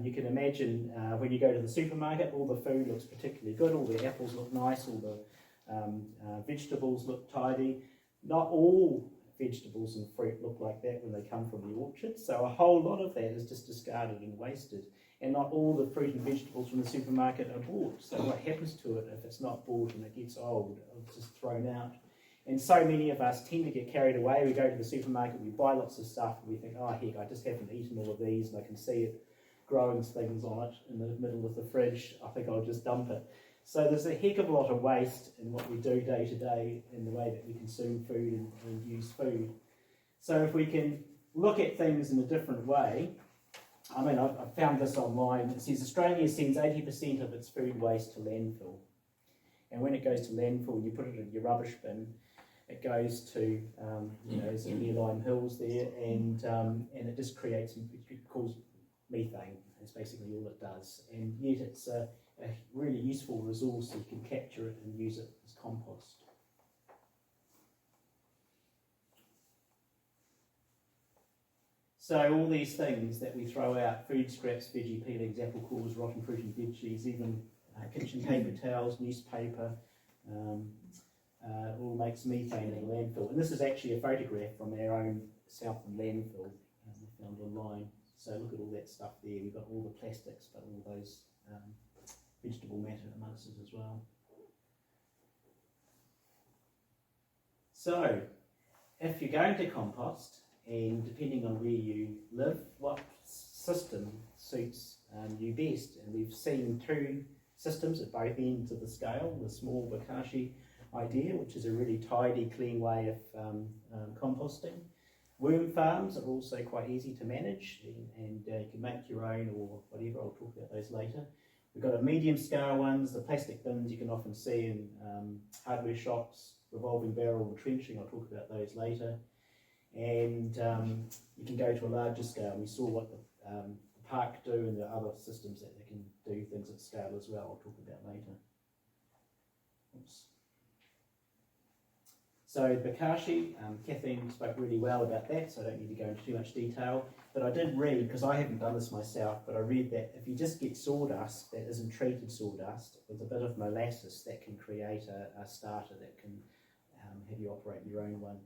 You can imagine when you go to the supermarket, all the food looks particularly good, all the apples look nice, all the vegetables look tidy. Not all vegetables and fruit look like that when they come from the orchard, so a whole lot of that is just discarded and wasted. And not all the fruit and vegetables from the supermarket are bought, so what happens to it if it's not bought and it gets old? It's just thrown out. And so many of us tend to get carried away. We go to the supermarket, we buy lots of stuff, and we think, oh heck, I just haven't eaten all of these, and I can see it growing things on it in the middle of the fridge. I think I'll just dump it. So there's a heck of a lot of waste in what we do day to day in the way that we consume food and use food. So if we can look at things in a different way, I mean, I found this online. It says Australia sends 80% of its food waste to landfill. And when it goes to landfill, you put it in your rubbish bin, it goes to, it's near Lime Hills there, and it just creates, it causes methane. That's basically all it does. And yet it's a really useful resource, so you can capture it and use it as compost. So all these things that we throw out, food scraps, veggie peelings, apple cores, rotten fruit and veggies, even kitchen paper towels, newspaper, all makes methane in the landfill. And this is actually a photograph from our own Southland landfill we found online. So look at all that stuff there. We've got all the plastics, but all those vegetable matter amongst it as well. So if you're going to compost, and depending on where you live, what system suits you best? And we've seen two systems at both ends of the scale. The small bokashi idea, which is a really tidy, clean way of composting. Worm farms are also quite easy to manage, and you can make your own or whatever. I'll talk about those later. We've got a medium scale ones, the plastic bins you can often see in hardware shops, revolving barrel retrenching. I'll talk about those later. And you can go to a larger scale. We saw what the park do, and the other systems that they can do things at scale as well. I'll talk about later. Oops. So bokashi, Kathleen spoke really well about that, so I don't need to go into too much detail. But I did read, because I haven't done this myself, but I read that if you just get sawdust that isn't treated sawdust with a bit of molasses, that can create a starter that can have you operate your own one.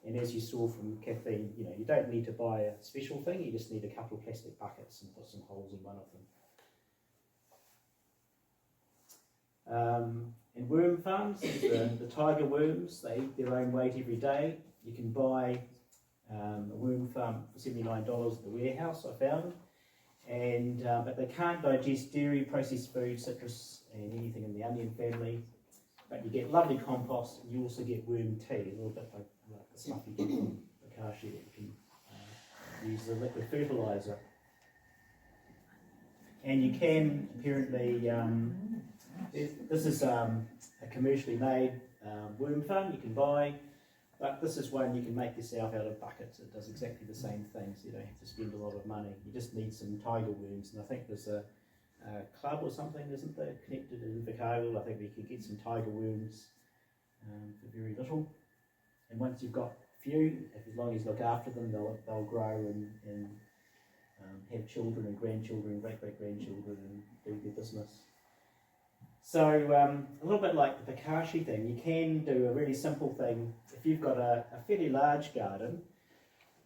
And as you saw from Kathleen, you don't need to buy a special thing, you just need a couple of plastic buckets and put some holes in one of them. And worm farms, the tiger worms, they eat their own weight every day. You can buy a worm farm for $79 at the warehouse, I found. And but they can't digest dairy, processed food, citrus, and anything in the onion family. But you get lovely compost, and you also get worm tea, a little bit like the stuff you get from bokashi that you can use as a liquid fertiliser. And you can apparently, this is a commercially made worm farm you can buy, but this is one you can make yourself out of buckets. It does exactly the same thing, so you don't have to spend a lot of money. You just need some tiger worms, and I think there's a club or something, isn't there, connected in Invercargill. I think we could get some tiger worms for very little. And once you've got a few, as long as you look after them, they'll grow and have children and grandchildren and great-great-grandchildren and do their business. So a little bit like the bokashi thing, you can do a really simple thing. If you've got a fairly large garden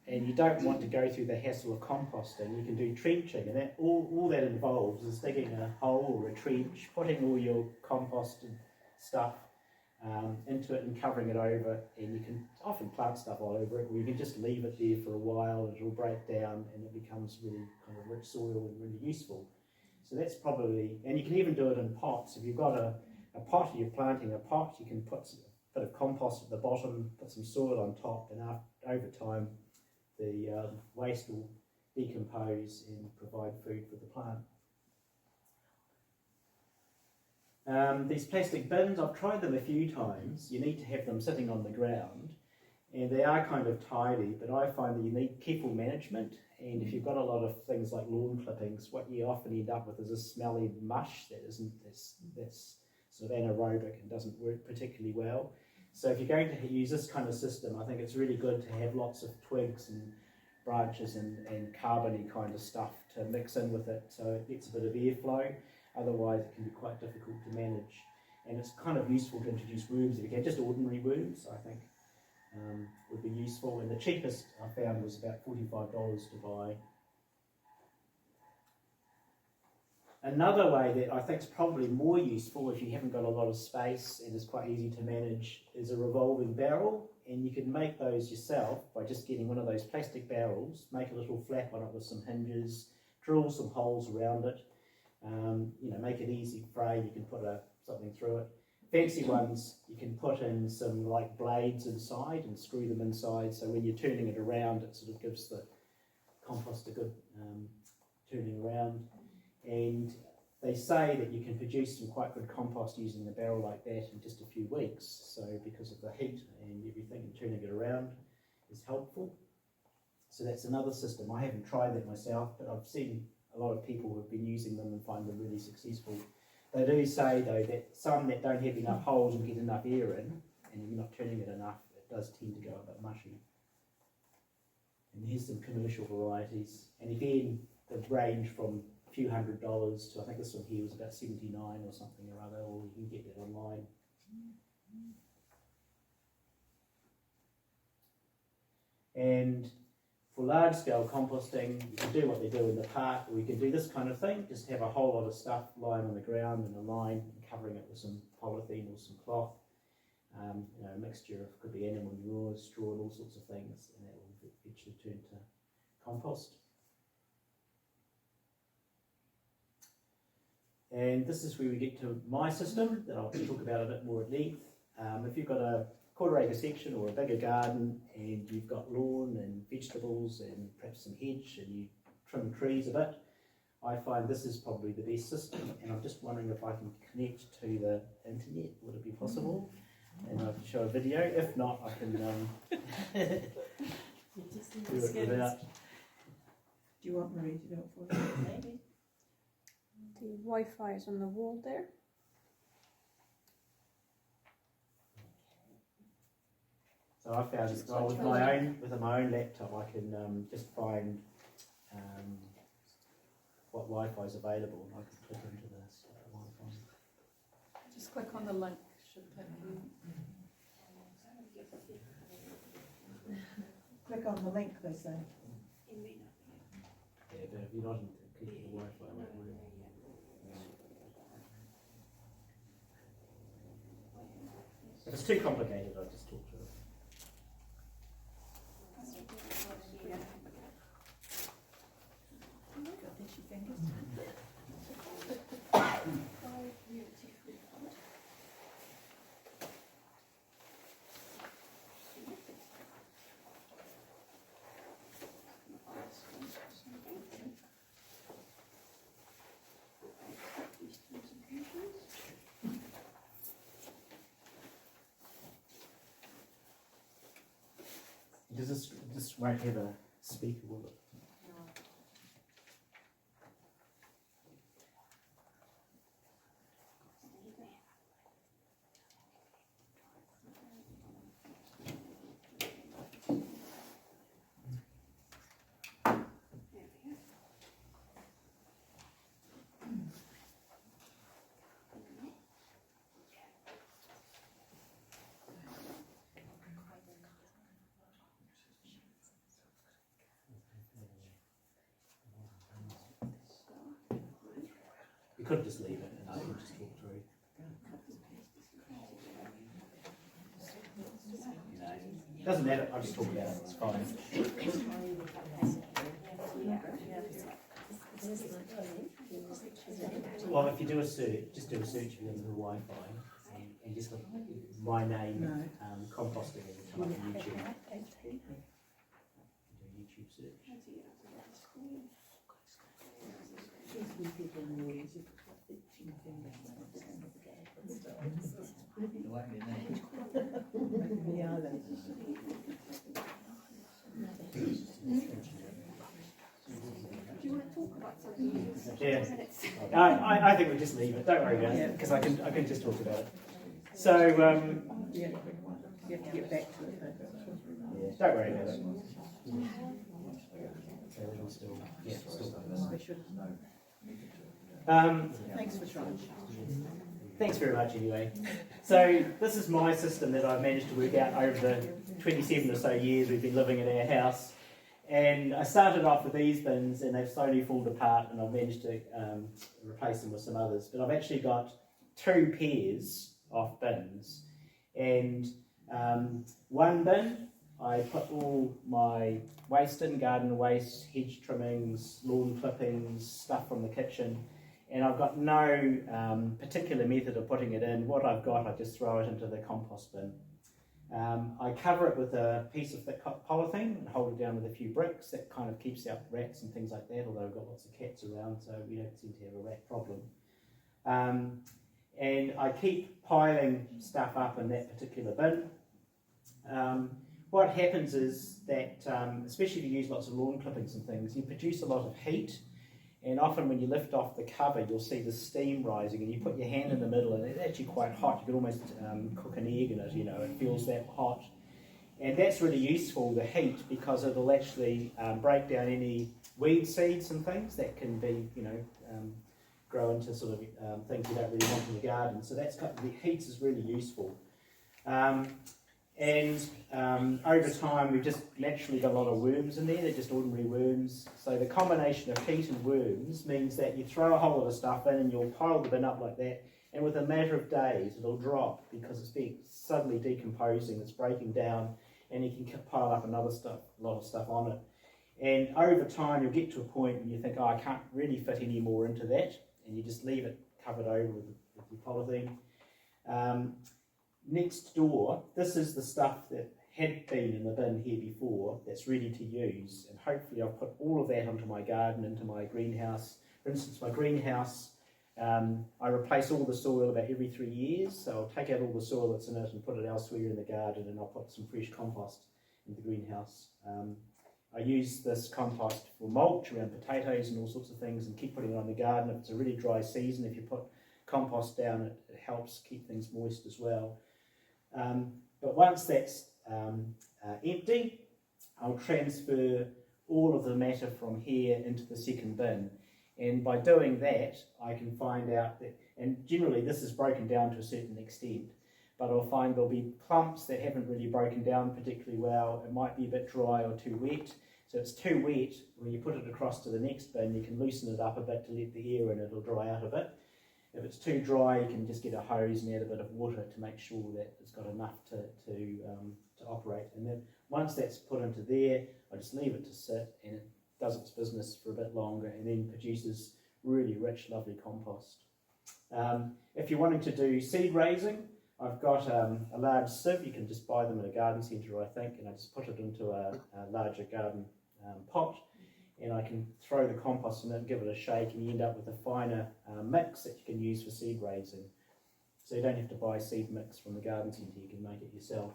and you don't want to go through the hassle of composting, you can do trenching, and that all that involves is digging a hole or a trench, putting all your composted stuff into it and covering it over, and you can often plant stuff all over it, or you can just leave it there for a while and it'll break down and it becomes really kind of rich soil and really useful. So that's probably, and you can even do it in pots. If you've got a pot, you're planting a pot, you can put a bit of compost at the bottom, put some soil on top, and over time the waste will decompose and provide food for the plant. These plastic bins, I've tried them a few times. You need to have them sitting on the ground, and they are kind of tidy, but I find that you need careful management, and if you've got a lot of things like lawn clippings, what you often end up with is a smelly mush that's sort of anaerobic and doesn't work particularly well. So if you're going to use this kind of system, I think it's really good to have lots of twigs and branches and carbony kind of stuff to mix in with it, so it gets a bit of airflow. Otherwise it can be quite difficult to manage, and it's kind of useful to introduce worms if you can. Just ordinary worms, I think, would be useful, and the cheapest I found was about $45 to buy. Another way that I think is probably more useful if you haven't got a lot of space and is quite easy to manage is a revolving barrel, and you can make those yourself by just getting one of those plastic barrels, make a little flap on it with some hinges, drill some holes around it, make it easy fray. You can put something through it. Fancy ones, you can put in some like blades inside and screw them inside, so when you're turning it around it sort of gives the compost a good turning around. And they say that you can produce some quite good compost using a barrel like that in just a few weeks, so because of the heat and everything, and turning it around is helpful. So that's another system. I haven't tried that myself, but I've seen a lot of people who have been using them and find them really successful. They do say though that some that don't have enough holes and get enough air in, and you're not turning it enough, it does tend to go a bit mushy. And here's some commercial varieties, and again they range from a few $100s to, I think this one here was about $79 or something or other, or you can get that online. And for large scale composting, you can do what they do in the park, or you can do this kind of thing, just have a whole lot of stuff lying on the ground in a line and covering it with some polythene or some cloth. A mixture of, could be animal manure, straw and all sorts of things, and that will eventually turn to compost. And this is where we get to my system that I'll talk about a bit more at length. If you've got a quarter-acre section or a bigger garden and you've got lawn and vegetables and perhaps some hedge and you trim trees a bit, I find this is probably the best system, and I'm just wondering if I can connect to the internet. Would it be possible? And I can show a video. If not, I can do it without. Do you want Marie to do it for you? Maybe. The Wi-Fi is on the wall there. So I found with my own laptop, I can just find what Wi-Fi is available, and I can click into this Wi-Fi. Just click on the link. Should take you. Click on the link, they say. Yeah, but if you're not connected to the Wi-Fi, it won't work. If it's too complicated, I'll just talk to it. This won't have a speaker, will it? You could just leave it and I can just talk through. Doesn't matter, I'll just talk about it, it's fine. Well, if you do a search, just do a search within the Wi-Fi and just look my name, composting, and come up on YouTube. Do a YouTube search. Yeah, I think we just leave it. Don't worry about it, because I can just talk about it. So You have to get back to it. yeah, don't worry about it. still, We should. Thanks for trying. Thanks very much anyway. So this is my system that I've managed to work out over the 27 or so years we've been living in our house. And I started off with these bins and they've slowly fallen apart, and I've managed to replace them with some others. But I've actually got 2 pairs of bins. And one bin, I put all my waste in, garden waste, hedge trimmings, lawn clippings, stuff from the kitchen. And I've got no particular method of putting it in. What I've got, I just throw it into the compost bin. I cover it with a piece of thick polythene and hold it down with a few bricks. That kind of keeps out rats and things like that, although I've got lots of cats around, so we don't seem to have a rat problem. And I keep piling stuff up in that particular bin. What happens is that, especially if you use lots of lawn clippings and things, you produce a lot of heat. And often when you lift off the cover, you'll see the steam rising, and you put your hand in the middle and it's actually quite hot. You can almost cook an egg in it, you know, it feels that hot. And that's really useful, the heat, because it'll actually break down any weed seeds and things that can be, you know, grow into sort of things you don't really want in the garden. So that's got, the heat is really useful. Over time, we've just naturally got a lot of worms in there. They're just ordinary worms. So the combination of heat and worms means that you throw a whole lot of stuff in and you'll pile the bin up like that, and within a matter of days it'll drop because it's being suddenly decomposing, it's breaking down, and you can pile up a lot of stuff on it. And over time you'll get to a point where you think, oh, I can't really fit any more into that, and you just leave it covered over with your polythene. Next door, this is the stuff that had been in the bin here before that's ready to use, and hopefully I'll put all of that onto my garden, into my greenhouse. For instance, my greenhouse, I replace all the soil about every 3 years, so I'll take out all the soil that's in it and put it elsewhere in the garden, and I'll put some fresh compost in the greenhouse. I use this compost for mulch around potatoes and all sorts of things, and keep putting it on the garden. If it's a really dry season, if you put compost down, it helps keep things moist as well. But once that's empty, I'll transfer all of the matter from here into the second bin. And by doing that, I can find out that, and generally this is broken down to a certain extent, but I'll find there'll be clumps that haven't really broken down particularly well. It might be a bit dry or too wet. So it's too wet, when you put it across to the next bin, you can loosen it up a bit to let the air in, it'll dry out a bit. If it's too dry, you can just get a hose and add a bit of water to make sure that it's got enough to operate. And then once that's put into there, I just leave it to sit, and it does its business for a bit longer, and then produces really rich, lovely compost. If you're wanting to do seed raising, I've got a large sieve. You can just buy them at a garden centre, I think, and I just put it into a larger garden pot. And I can throw the compost in it and give it a shake, and you end up with a finer mix that you can use for seed raising. So you don't have to buy seed mix from the garden centre, you can make it yourself.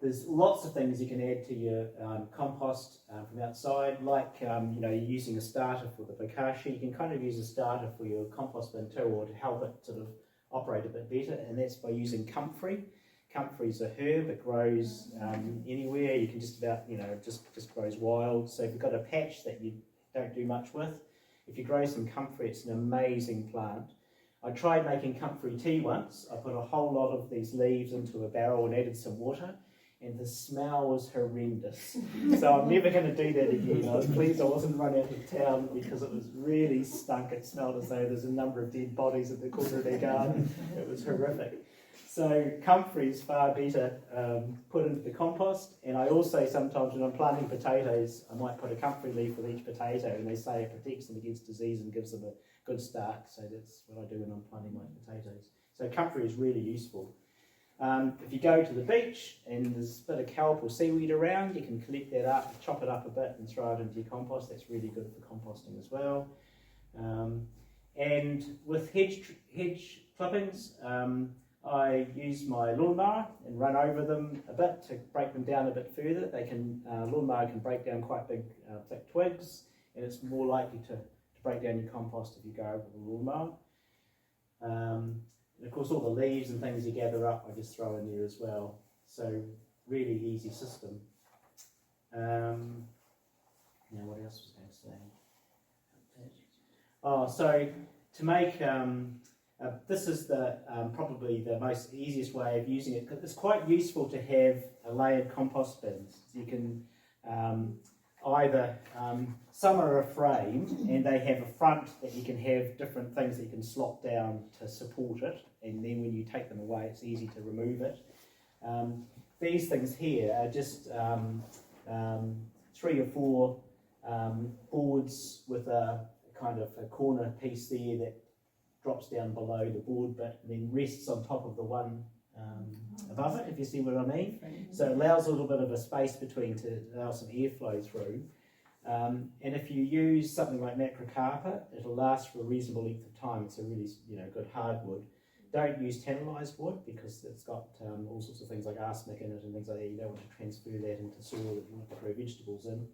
There's lots of things you can add to your compost from outside, like you know, you're using a starter for the bokashi. You can kind of use a starter for your compost bin too, or to help it sort of operate a bit better, and that's by using comfrey. Comfrey's a herb, it grows anywhere. You can just about, you know, just grows wild. So if you've got a patch that you don't do much with, if you grow some comfrey, it's an amazing plant. I tried making comfrey tea once. I put a whole lot of these leaves into a barrel and added some water, and the smell was horrendous. So I'm never going to do that again. I was pleased I wasn't run out of town, because it was really stunk. It smelled as though there's a number of dead bodies at the corner of their garden. It was horrific. So comfrey is far better put into the compost, and I also sometimes, when I'm planting potatoes, I might put a comfrey leaf with each potato, and they say it protects them against disease and gives them a good start. So that's what I do when I'm planting my potatoes. So comfrey is really useful. If you go to the beach and there's a bit of kelp or seaweed around, you can collect that up, chop it up a bit and throw it into your compost. That's really good for composting as well. And with hedge clippings, I use my lawnmower and run over them a bit to break them down a bit further. Lawnmower can break down quite big, thick twigs, and it's more likely to break down your compost if you go over the lawnmower. And of course, all the leaves and things you gather up, I just throw in there as well. So really easy system. else was going to say? Oh, so to make this is the probably the most easiest way of using it. It's quite useful to have a layered compost bins. So you can either some are a frame and they have a front that you can have different things that you can slot down to support it, and then when you take them away, it's easy to remove it. These things here are just 3 or 4 boards with a kind of a corner piece there that drops down below the board but then rests on top of the one above it, if you see what I mean. So it allows a little bit of a space between to allow some airflow through. And if you use something like nacre carpet, it'll last for a reasonable length of time. It's a really good hardwood. Don't use tannerised wood because it's got all sorts of things like arsenic in it and things like that. You don't want to transfer that into soil that you want to grow vegetables in.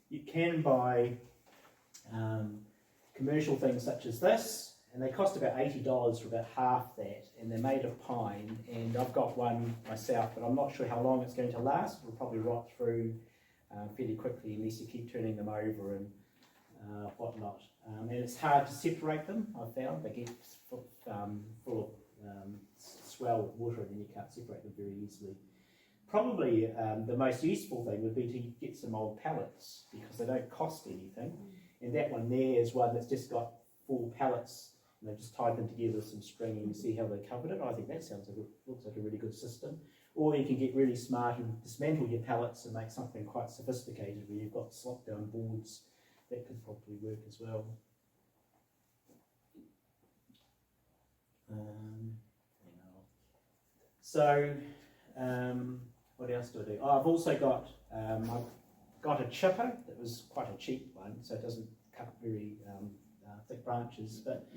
You can buy commercial things such as this, and they cost about $80 for about half that, and they're made of pine, and I've got one myself, but I'm not sure how long it's going to last. It'll probably rot through fairly quickly unless you keep turning them over and whatnot. And it's hard to separate them, I've found. They get full of swell with water and then you can't separate them very easily. Probably the most useful thing would be to get some old pallets because they don't cost anything. And that one there is one that's just got 4 pallets and they've just tied them together with some string and you see how they covered it. I think that looks like a really good system. Or you can get really smart and dismantle your pallets and make something quite sophisticated where you've got slot down boards. That could probably work as well. What else do I do? Oh, I've also got a chipper that was quite a cheap one, so it doesn't cut very thick branches. But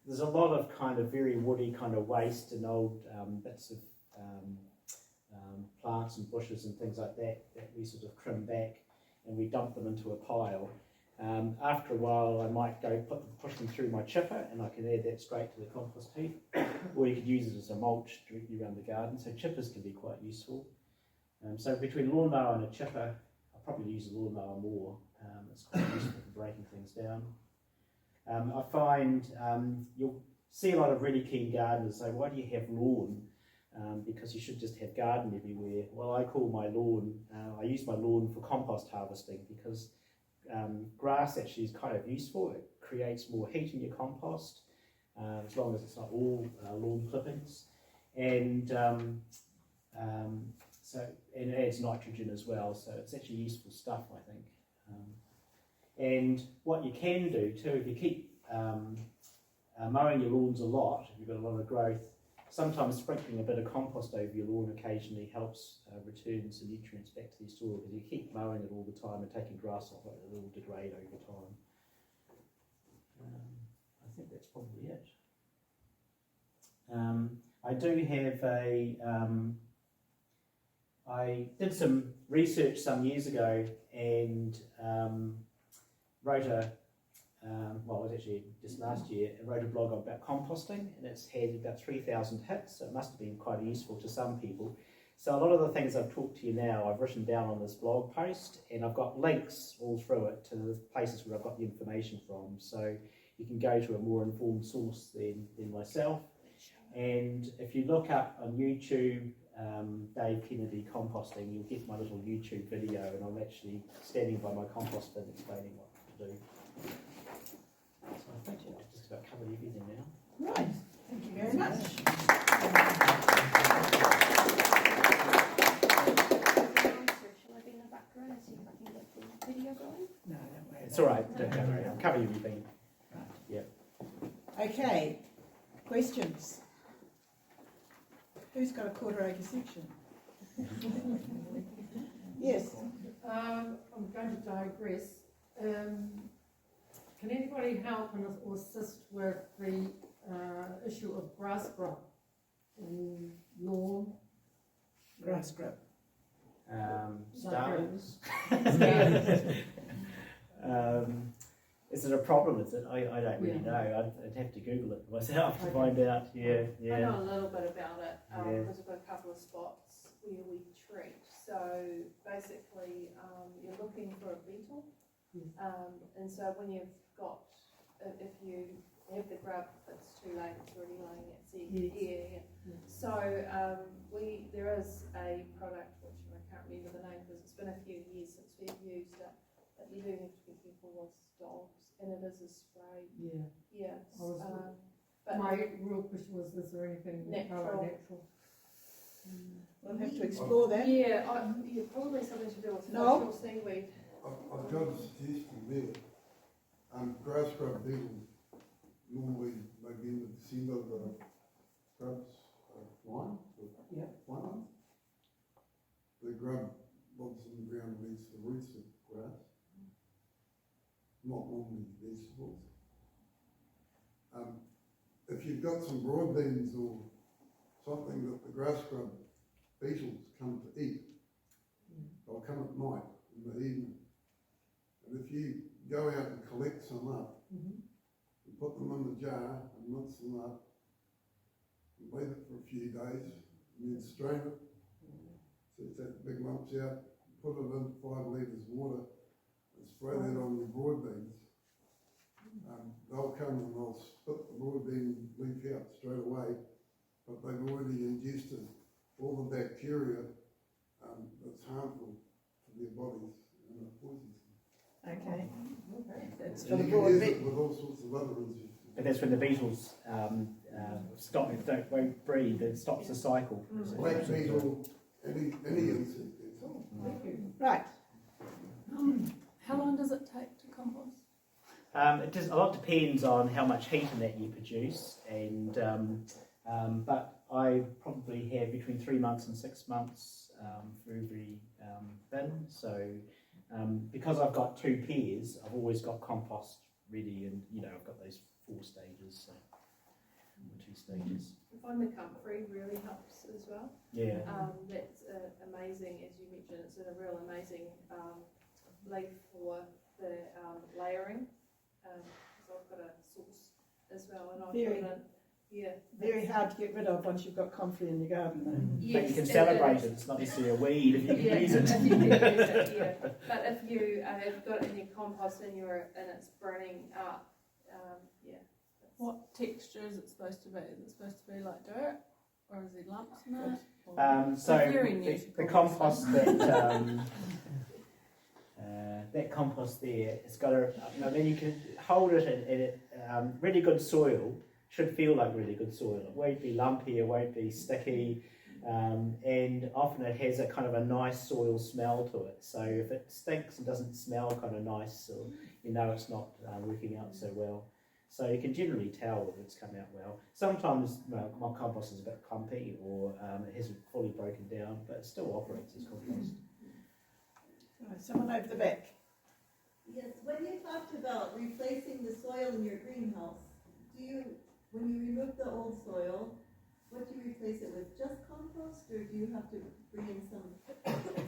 there's a lot of kind of very woody kind of waste and old bits of plants and bushes and things like that that we sort of trim back and we dump them into a pile. After a while, I might go push them through my chipper, and I can add that straight to the compost heap, or you could use it as a mulch directly around the garden. So chippers can be quite useful. So between a lawnmower and a chipper, I'll probably use a lawnmower more. It's quite useful for breaking things down. I find you'll see a lot of really keen gardeners say, "Why do you have lawn?" Because you should just have garden everywhere. Well, I call my lawn. I use my lawn for compost harvesting because grass actually is kind of useful. It creates more heat in your compost, as long as it's not all lawn clippings, and it adds nitrogen as well. So it's actually useful stuff, I think. And what you can do too, if you keep mowing your lawns a lot, if you've got a lot of growth, sometimes sprinkling a bit of compost over your lawn occasionally helps return some nutrients back to the soil, because you keep mowing it all the time and taking grass off it, it will degrade over time. I think that's probably it. I do have I did some research some years ago and wrote well, it was actually just last year, I wrote a blog about composting, and it's had about 3,000 hits, so it must have been quite useful to some people. So a lot of the things I've talked to you now, I've written down on this blog post, and I've got links all through it to the places where I've got the information from, so you can go to a more informed source than myself. And if you look up on YouTube, Dave Kennedy composting, you'll get my little YouTube video, and I'm actually standing by my compost bin explaining what to do. So I think I've just about covered everything now. Right, thank you very much. Shall I be in the background and see if I can get the video going? No, don't worry. It's all right, don't worry, I'll cover everything. Right. Yeah. Okay, questions? Who's got a quarter acre section? Yes. I'm going to digress. Can anybody help or assist with the issue of grass growth in lawn? Grass growth. Stars. Is it a problem? Is it? I don't really know. I'd have to Google it myself to find out. Yeah. I know a little bit about it Yeah. because we've got a couple of spots where we treat. So basically, you're looking for a beetle, and so when you've got, if you have the grub, it's too late. It's already laying its egg. Yes. Yeah. So there is a product which I can't remember the name because it's been a few years since we've used it, but you do have to be careful with dogs, and it is a spray. Yeah. Yes. But my real question was, is there anything Natural. natural? We'll have to explore that. Yeah, probably something to do with No. natural seaweed. I've got a suggestion there. Grass scrub beetles normally maybe in December the grubs flying. Yeah. Flying. The grub logs in the ground and eats the roots of grass. Not normally vegetables. If you've got some broad beans or something that the grass scrub beetles come to eat, they'll come at night in the evening. And if you go out and collect some up, and put them in the jar and mince them up, and leave it for a few days, and then strain it, set that big lumps out, put it in 5 litres of water, and spray that on your broad beans. They'll come and they'll spit the broad bean leaf out straight away, but they've already ingested all the bacteria that's harmful to their bodies and it poisons them. Okay. That's for And the you can broad use bit. it with all sorts of other injections. But that's when the beetles won't breed. It stops the cycle. Black beetle, any insect. That's all. Right. How long does it take to compost? It just a lot depends on how much heat and that you produce, and but I probably have between 3 months and 6 months for every bin. So because I've got 2 pairs, I've always got compost ready, and I've got those 4 stages, so, or 2 stages. I find the comfrey really helps as well. Yeah. That's amazing, as you mentioned. It's a real amazing leaf for the layering. So I've got a sauce as well, and I've Very- put it in. Very hard to get rid of once you've got comfrey in your garden, though. But you can celebrate it. It's not necessarily a weed if you can use it. If you can use it, yeah. But if you have got it in your compost and it's burning up, What texture is it supposed to be? Is it supposed to be like dirt, or is there lumps in it? So Very the neutral. compost that compost there, it's got you can hold it in really good soil. Should feel like really good soil. It won't be lumpy, it won't be sticky, and often it has a kind of a nice soil smell to it. So if it stinks and doesn't smell kind of nice, or it's not working out so well. So you can generally tell if it's come out well. Sometimes my compost is a bit clumpy, or it hasn't fully broken down, but it still operates as compost. Right, someone over the back. Yes, when you talked about replacing the soil in your greenhouse, when you remove the old soil, what do you replace it with? Just compost, or do you have to bring in some?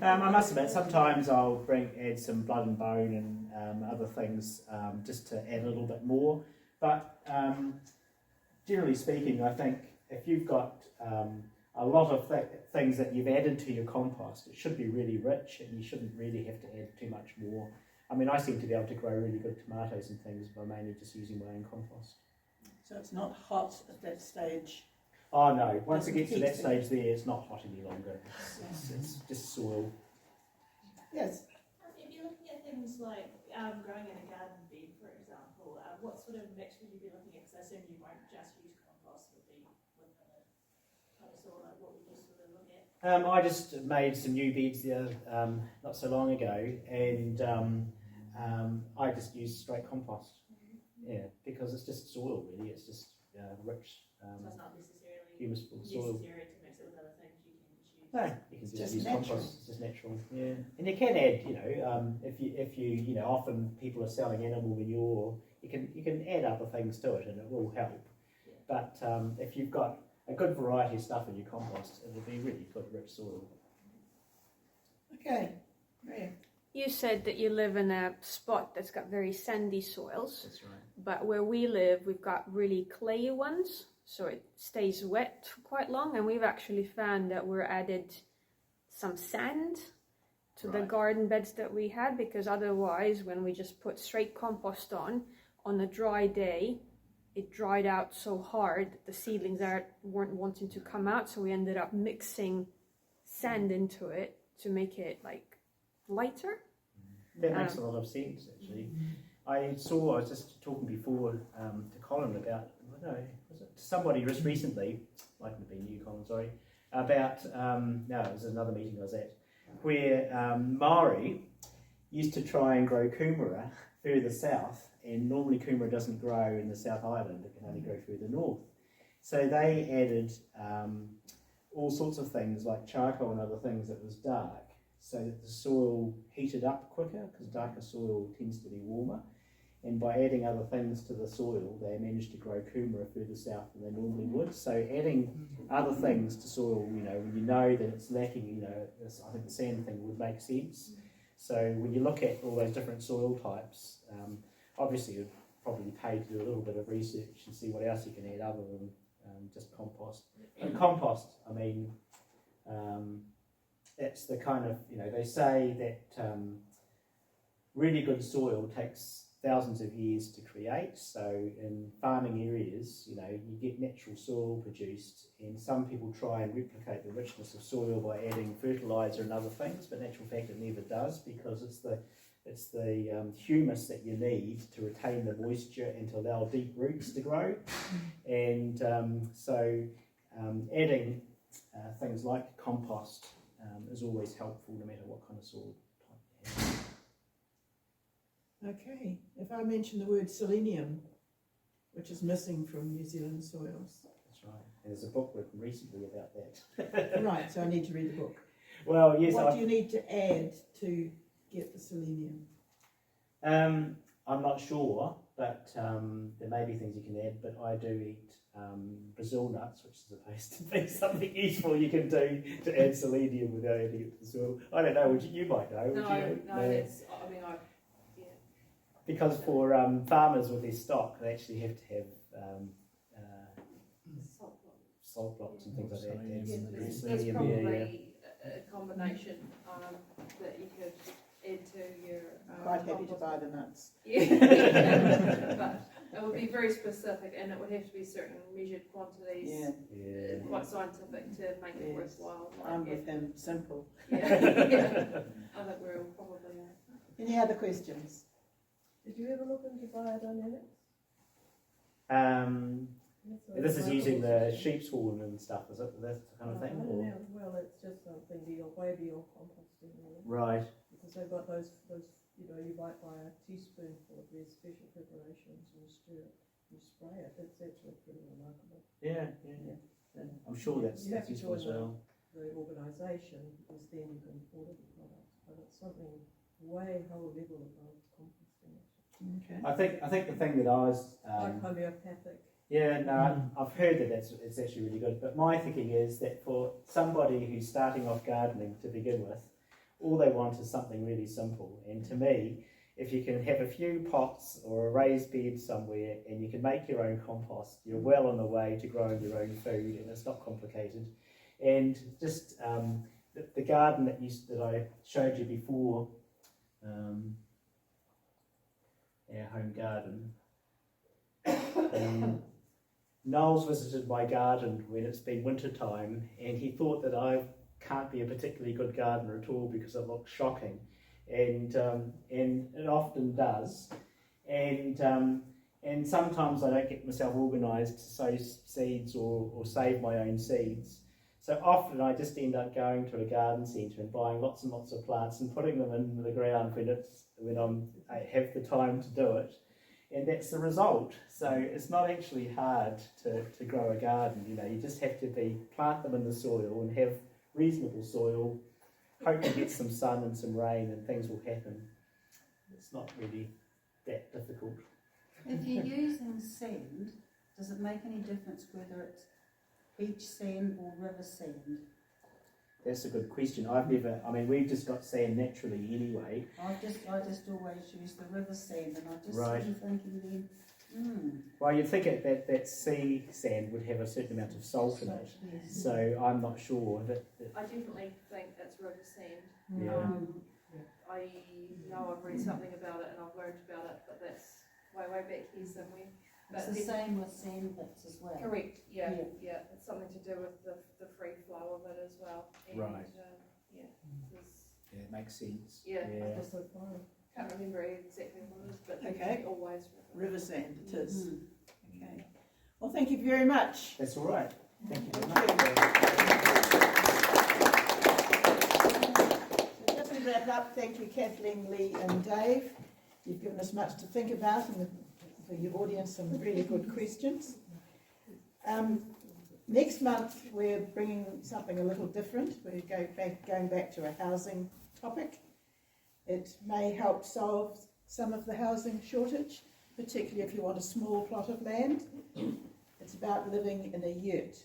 I must admit, sometimes I'll add some blood and bone and other things just to add a little bit more. But generally speaking, I think if you've got a lot of things that you've added to your compost, it should be really rich, and you shouldn't really have to add too much more. I mean, I seem to be able to grow really good tomatoes and things by mainly just using my own compost. So it's not hot at that stage. Oh no, once it gets to that stage there, it's not hot any longer. It's just soil. Yes. If you're looking at things like growing in a garden bed, for example, what sort of mix would you be looking at? Because I assume you won't just use compost with the soil. Like, what would you sort of look at? I just made some new beds there not so long ago, and I just used straight compost. Yeah, because it's just soil really. It's just rich. So it's not necessarily humusable soil. necessary to mix it with other things. You can just use. No, you can just use natural. compost. It's just natural. Yeah, and you can add. If you often people are selling animal manure. You can add other things to it, and it will help. Yeah. But if you've got a good variety of stuff in your compost, it will be really good, rich soil. Okay. Maria. You said that you live in a spot that's got very sandy soils. That's right. But where we live, we've got really clayey ones, so it stays wet for quite long. And we've actually found that we're added some sand to the Right. garden beds that we had, because otherwise when we just put straight compost on a dry day, it dried out so hard that the seedlings weren't wanting to come out, so we ended up mixing sand into it to make it like lighter. That makes a lot of sense, actually. I was just talking before to Colin about, was it somebody just recently, might have been you, Colin, sorry, about, no, it was another meeting I was at, where Maori used to try and grow kumara further south, and normally kumara doesn't grow in the South Island, it can only grow further north. So they added all sorts of things like charcoal and other things that was dark, so that the soil heated up quicker, because darker soil tends to be warmer. And by adding other things to the soil, they managed to grow kumara further south than they normally would. So adding other things to soil, when you know that it's lacking, I think the sand thing would make sense. So when you look at all those different soil types, obviously you'd probably pay to do a little bit of research and see what else you can add other than just compost. And compost, I mean, it's the kind of, they say that really good soil takes thousands of years to create. So in farming areas, you get natural soil produced, and some people try and replicate the richness of soil by adding fertiliser and other things, but in actual fact it never does, because it's the humus that you need to retain the moisture and to allow deep roots to grow. And so adding things like compost is always helpful, no matter what kind of soil type you have. Okay, if I mention the word selenium, which is missing from New Zealand soils. That's right. There's a book written recently about that. Right, so I need to read the book. Well, yes. What do you need to add to get the selenium? I'm not sure, but there may be things you can add, but I do eat Brazil nuts, which is supposed to be something useful you can do to add selenium without adding it to the soil. I don't know, you might know. No, that's, Because for farmers with their stock, they actually have to have salt blocks and things like that. There's probably a combination that you could add to your Quite happy to buy the nuts. Yeah. But it would be very specific, and it would have to be certain measured quantities, quite scientific to make it worthwhile. I'm with him, simple. Yeah. I think we're all probably Any other questions? Did you ever look into biodynamics? This is using the sheep's horn and stuff, is it? That's the kind of thing? I don't know. Well, it's just something way beyond composting, really. Right. Because they've got those, you might buy a teaspoonful of their special preparations and stir it, you spray it. It's actually pretty remarkable. Yeah. I'm sure that's you have to useful join as well. The organisation, because then you can order the products. But it's something way whole level above composting. Okay. I think the thing that I was like homeopathic. Yeah, no, I've heard that it's actually really good. But my thinking is that for somebody who's starting off gardening to begin with, all they want is something really simple. And to me, if you can have a few pots or a raised bed somewhere and you can make your own compost, you're well on the way to growing your own food, and it's not complicated. And just the garden that I showed you before, our home garden. Noel's visited my garden when it's been winter time, and he thought that I can't be a particularly good gardener at all because it looks shocking, and it often does, and sometimes I don't get myself organised to sow seeds or save my own seeds. So often I just end up going to a garden centre and buying lots and lots of plants and putting them in the ground when I have the time to do it. And that's the result. So it's not actually hard to grow a garden. You just have to plant them in the soil and have reasonable soil, hope you get some sun and some rain, and things will happen. It's not really that difficult. If you're using sand, does it make any difference whether it's beach sand or river sand? That's a good question. We've just got sand naturally anyway. I just always use the river sand, and I just Right. am thinking then, Well, you'd think that sea sand would have a certain amount of salt in it, so I'm not sure that. I definitely think it's river sand. Yeah. I know I've read something about it and I've learned about it, but that's way back here somewhere. It's the same with sand pits as well. Correct, yeah. It's something to do with the free flow of it as well. And, Right. Yeah, Yeah, it makes sense. Yeah. Yeah. Can't remember exactly what it is, but Okay. always River sand it is. Okay. Well, thank you very much. That's all right. Thank you very So just to wrap up, thank you Kathleen, Lee and Dave. You've given us much to think about and for your audience some really good questions. Next month we're bringing something a little different. We're going back to a housing topic. It may help solve some of the housing shortage, particularly if you want a small plot of land. It's about living in a yurt.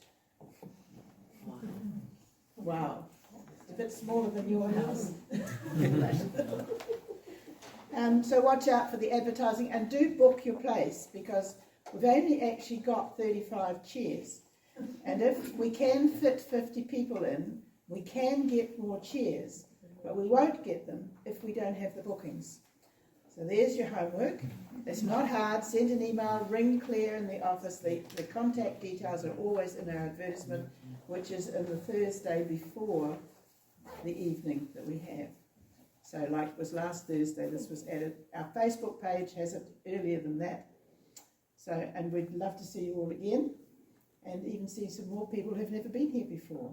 Wow. It's a bit smaller than your house. So watch out for the advertising and do book your place, because we've only actually got 35 chairs. And if we can fit 50 people in, we can get more chairs, but we won't get them if we don't have the bookings. So there's your homework. It's not hard. Send an email, ring Claire in the office. The contact details are always in our advertisement, which is in the Thursday before the evening that we have. So like it was last Thursday, this was added. Our Facebook page has it earlier than that. So, and we'd love to see you all again and even see some more people who've never been here before.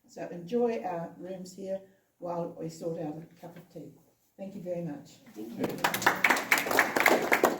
So enjoy our rooms here while we sort out a cup of tea. Thank you very much. Thank you.